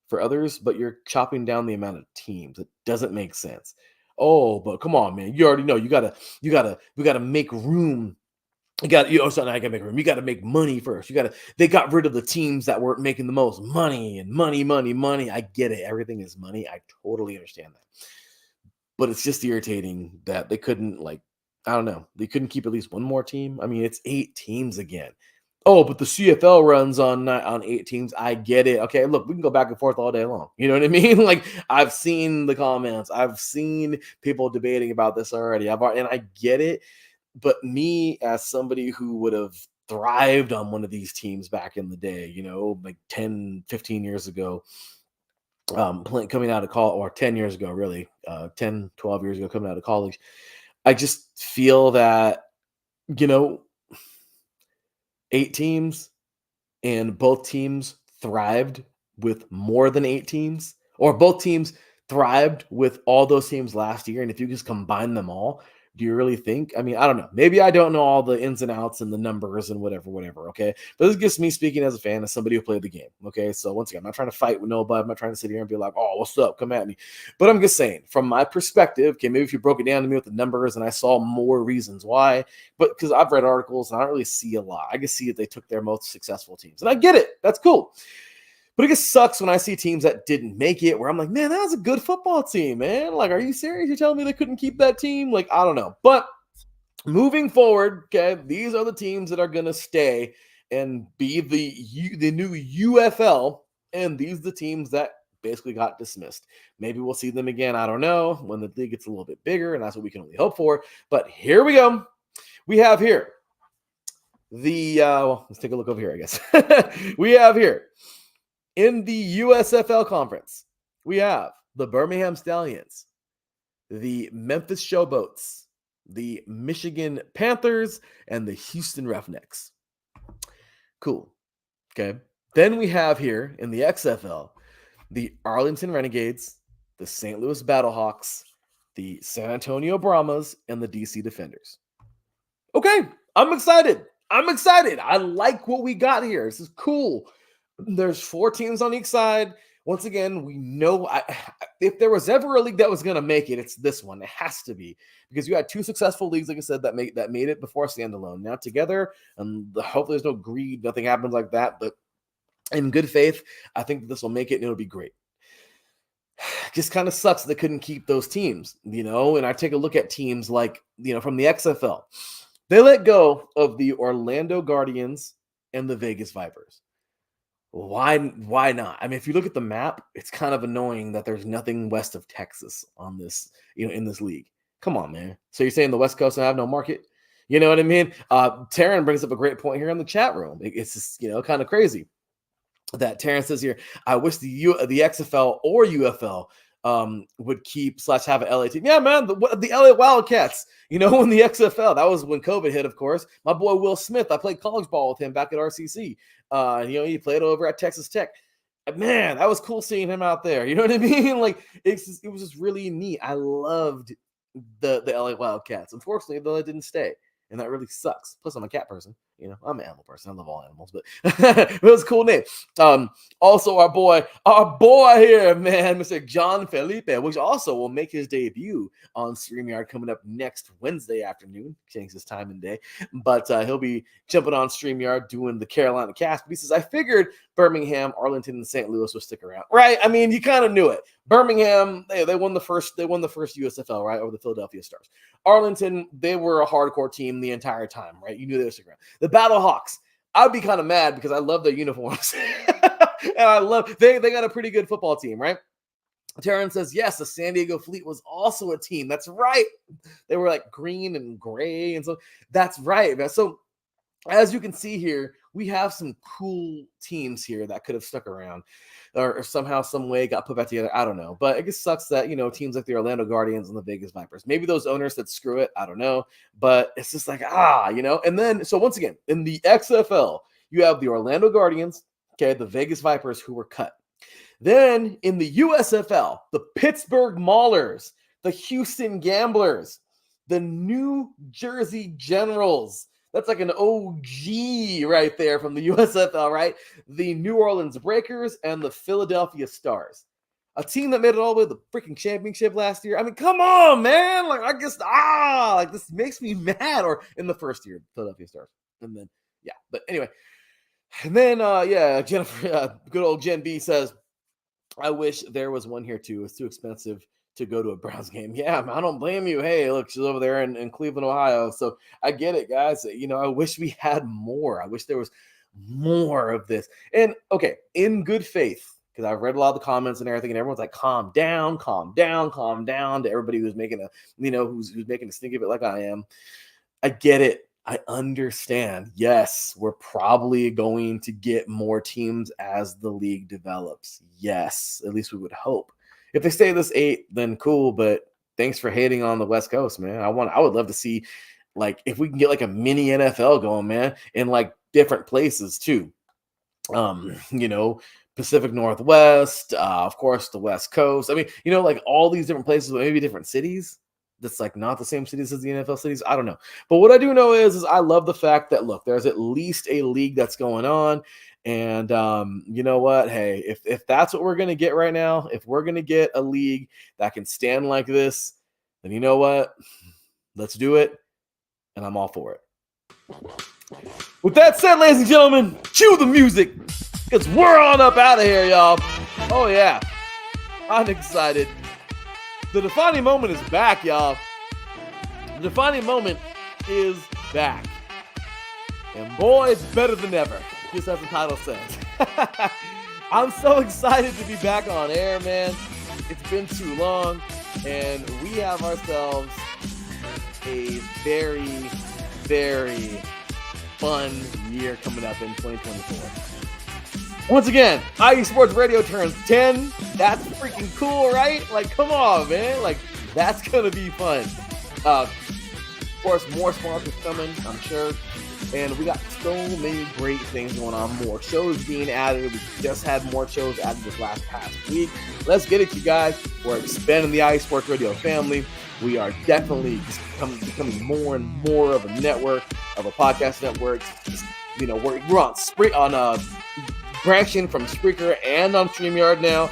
for others, but you're chopping down the amount of teams. It doesn't make sense. Oh, but come on, man. You already know we got to make room. You got, you know, so now I got to make room. You got to make money first. They got rid of the teams that weren't making the most money and money. I get it. Everything is money. I totally understand that. But it's just irritating that they couldn't, like, I don't know. They couldn't keep at least one more team. I mean, it's 8 teams again. Oh, but the CFL runs on 8 teams. I get it. Okay, look, we can go back and forth all day long. You know what I mean? Like, I've seen the comments. I've seen people debating about this already. And I get it. But me, as somebody who would have thrived on one of these teams back in the day, you know, like 10, 15 years ago, coming out of college, or 10 years ago, really, 10, 12 years ago, coming out of college, I just feel that, you know, 8 teams and both teams thrived with more than 8 teams, or both teams thrived with all those teams last year. And if you just combine them all, do you really think? I mean, I don't know. Maybe I don't know all the ins and outs and the numbers and whatever. Okay. But this is just me speaking as a fan, as somebody who played the game. Okay. So once again, I'm not trying to fight with nobody. I'm not trying to sit here and be like, oh, what's up? Come at me. But I'm just saying, from my perspective, okay, maybe if you broke it down to me with the numbers and I saw more reasons why, but because I've read articles and I don't really see a lot. I just see that they took their most successful teams. And I get it. That's cool. But it just sucks when I see teams that didn't make it, where I'm like, man, that was a good football team, man. Like, are you serious? You're telling me they couldn't keep that team? Like, I don't know. But moving forward, okay, these are the teams that are going to stay and be the new UFL. And these are the teams that basically got dismissed. Maybe we'll see them again. I don't know, when the league gets a little bit bigger, and that's what we can only hope for. But here we go. We have here let's take a look over here, I guess. We have here, in the USFL conference, we have the Birmingham Stallions, the Memphis Showboats, the Michigan Panthers, and the Houston Roughnecks. Cool. Okay. Then we have here in the XFL, the Arlington Renegades, the St. Louis Battlehawks, the San Antonio Brahmas, and the DC Defenders. Okay. I'm excited. I like what we got here. This is cool. There's 4 teams on each side. once again, we know if there was ever a league that was going to make it, it's this one. It has to be, because you had two successful leagues, like I said, that made it before standalone. Now together, and hopefully there's no greed, nothing happens like that. But in good faith, I think that this will make it, and it'll be great. Just kind of sucks they couldn't keep those teams, and I take a look at teams like, from the XFL. They let go of the Orlando Guardians and the Vegas Vipers. Why not? I mean, if you look at the map, it's kind of annoying that there's nothing west of Texas on this, in this league. Come on, man. So you're saying the West Coast don't have no market? You know what I mean? Taryn brings up a great point here in the chat room. It's just, kind of crazy that Taryn says here, I wish the XFL or UFL would keep / have an LA team. Yeah, man, the LA Wildcats, in the XFL. That was when COVID hit, of course. My boy Will Smith, I played college ball with him back at RCC. He played over at Texas Tech. Man, that was cool seeing him out there. You know what I mean? Like, it was just really neat. I loved the LA Wildcats. Unfortunately, though, it didn't stay. And that really sucks. Plus, I'm a cat person. I'm an animal person. I love all animals, but it was a cool name. Also, our boy here, man, Mr. John Felipe, which also will make his debut on StreamYard coming up next Wednesday afternoon. Change his time and day. But he'll be jumping on StreamYard doing the Carolina cast. But he says, I figured Birmingham, Arlington, and St. Louis would stick around. Right? I mean, you kind of knew it. Birmingham, they won the first USFL, right, over the Philadelphia Stars. Arlington, they were a hardcore team the entire time, right? You knew they were sticking around. The Battlehawks, I'd be kind of mad because I love their uniforms. And I love, they got a pretty good football team, right? Taryn says, yes, the San Diego Fleet was also a team. That's right. They were like green and gray. And so that's right, man. So as you can see here, we have some cool teams here that could have stuck around or somehow, some way got put back together. I don't know. But it just sucks that, teams like the Orlando Guardians and the Vegas Vipers, maybe those owners said, screw it. I don't know. But it's just like, And then, so once again, in the XFL, you have the Orlando Guardians, okay, the Vegas Vipers who were cut. Then in the USFL, the Pittsburgh Maulers, the Houston Gamblers, the New Jersey Generals. That's like an OG right there from the USFL, right? The New Orleans Breakers and the Philadelphia Stars. A team that made it all the way to the freaking championship last year. I mean, come on, man. Like, I guess, like, this makes me mad. Or in the first year, Philadelphia Stars. And then, yeah. But anyway. And then, Jennifer, good old Jen B says, I wish there was one here too. It's too expensive to go to a Browns game. Yeah, I don't blame you. Hey, look, she's over there in Cleveland, Ohio. So I get it, guys. I wish we had more. I wish there was more of this. And okay, in good faith, because I've read a lot of the comments and everything, and everyone's like, calm down, to everybody who's making who's making a stink of it like I am. I get it. I understand. Yes, we're probably going to get more teams as the league develops. Yes, at least we would hope. If they stay this 8, then cool. But thanks for hating on the West Coast, man. I would love to see, like, if we can get like a mini NFL going, man, in like different places too. Pacific Northwest, of course, the West Coast. I mean, like all these different places, but maybe different cities. That's like not the same cities as the NFL cities. I don't know. But what I do know is I love the fact that, look, there's at least a league that's going on. And you know what? Hey, if that's what we're going to get right now, if we're going to get a league that can stand like this, then you know what? Let's do it. And I'm all for it. With that said, ladies and gentlemen, cue the music because we're on up out of here, y'all. Oh, yeah. I'm excited. The defining moment is back, y'all. The defining moment is back. And boy, it's better than ever, just as the title says. I'm so excited to be back on air, man. It's been too long, and we have ourselves a very, very fun year coming up in 2024. Once again, IE Sports Radio turns 10. That's freaking cool, right? Like, come on, man. Like, that's going to be fun. Of course, more sponsors coming, I'm sure. And we got so many great things going on. More shows being added. We just had more shows added this past week. Let's get it, you guys. We're expanding the IE Sports Radio family. We are definitely becoming more and more of a network, of a podcast network. Just, we're on branching from Spreaker and on StreamYard now.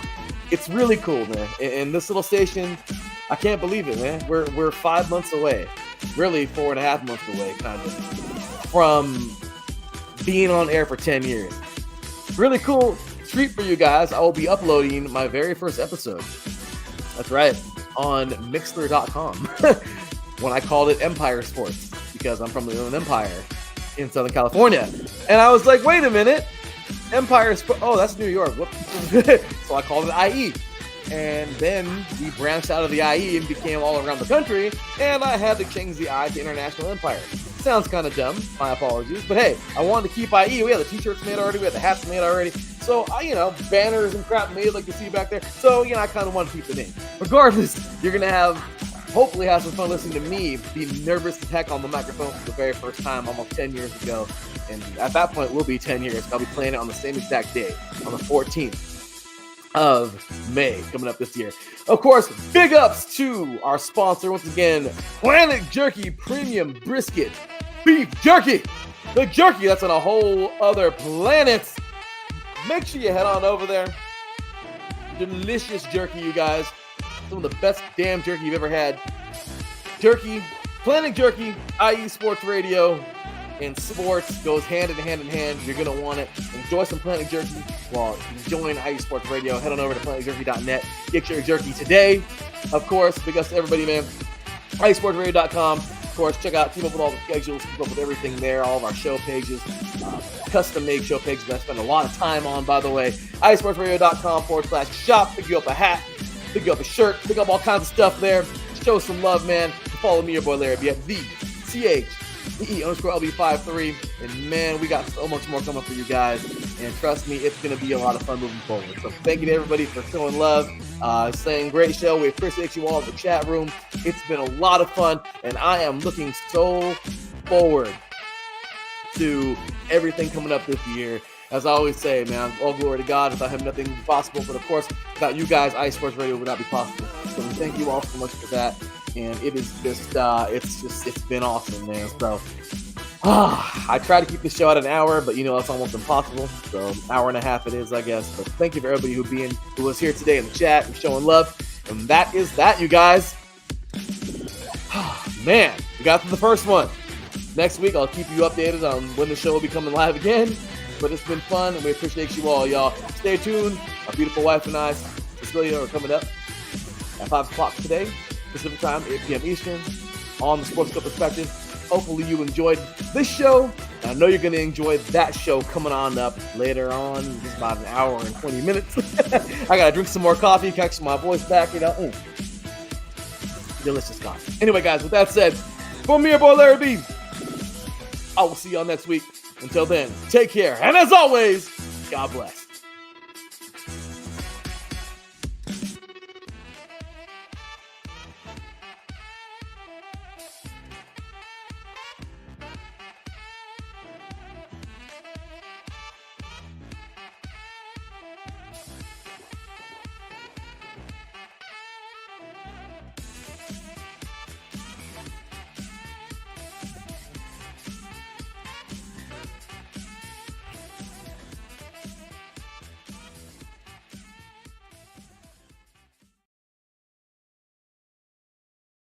It's really cool, man. And this little station, I can't believe it, man. We're 5 months away, really 4.5 months away, kind of, from being on air for 10 years. Really cool treat for you guys. I will be uploading my very first episode. That's right, on Mixler.com. When I called it Empire Sports, because I'm from the Inland Empire in Southern California. And I was like, wait a minute, Empire Sports, oh, that's New York. So I called it IE. And then we branched out of the IE and became all around the country, and I had to change the I to International Empire. Sounds kind of dumb, my apologies, but hey, I wanted to keep IE. We had the t-shirts made already, we had the hats made already, so banners and crap made like you see back there, so I kind of want to keep the name. Regardless, you're gonna hopefully have some fun listening to me be nervous as heck on the microphone for the very first time almost 10 years ago, and at that point we'll be 10 years. I'll be playing it on the same exact day, on the 14th of May, coming up this year. Of course, big ups to our sponsor once again, Planet Jerky Premium Brisket Beef Jerky. The jerky that's on a whole other planet. Make sure you head on over there. Delicious jerky, you guys. Some of the best damn jerky you've ever had. Jerky, Planet Jerky, IE Sports Radio, and sports goes hand in hand. You're going to want it. Enjoy some Planet Jerky while enjoying IE Sports Radio. Head on over to planetjerky.net. Get your jerky today. Of course, big ups to everybody, man. IESportsRadio.com. Of course, keep up with all the schedules, keep up with everything there, all of our show pages, custom-made show pages that I spend a lot of time on, by the way. IESportsRadio.com/shop. Pick you up a hat, pick you up a shirt, pick up all kinds of stuff there. Show some love, man. Follow me, your boy Larry, at the CHDE_LB53. And man, we got so much more coming for you guys. And trust me, it's going to be a lot of fun moving forward. So thank you to everybody for showing love, saying great show. We appreciate you all in the chat room. It's been a lot of fun. And I am looking so forward to everything coming up this year. As I always say, man, all glory to God. Without him, nothing is possible. But of course, without you guys, IE Sports Radio would not be possible. So thank you all so much for that. And it is just, it's been awesome, man. So, I try to keep the show at an hour, but it's almost impossible. So, an hour and a half it is, I guess. But thank you for everybody who was here today in the chat and showing love. And that is that, you guys. Man, we got through the first one. Next week, I'll keep you updated on when the show will be coming live again. But it's been fun, and we appreciate you all, y'all. Stay tuned. Our beautiful wife and I, Cecilia, are coming up at 5 o'clock today, Pacific time, 8 p.m. Eastern, on the Sports Club Perspective. Hopefully you enjoyed this show. And I know you're going to enjoy that show coming on up later on, just about an hour and 20 minutes. I got to drink some more coffee, catch my voice back, Delicious coffee. Anyway, guys, with that said, for me, your boy Larry B, I will see y'all next week. Until then, take care. And as always, God bless.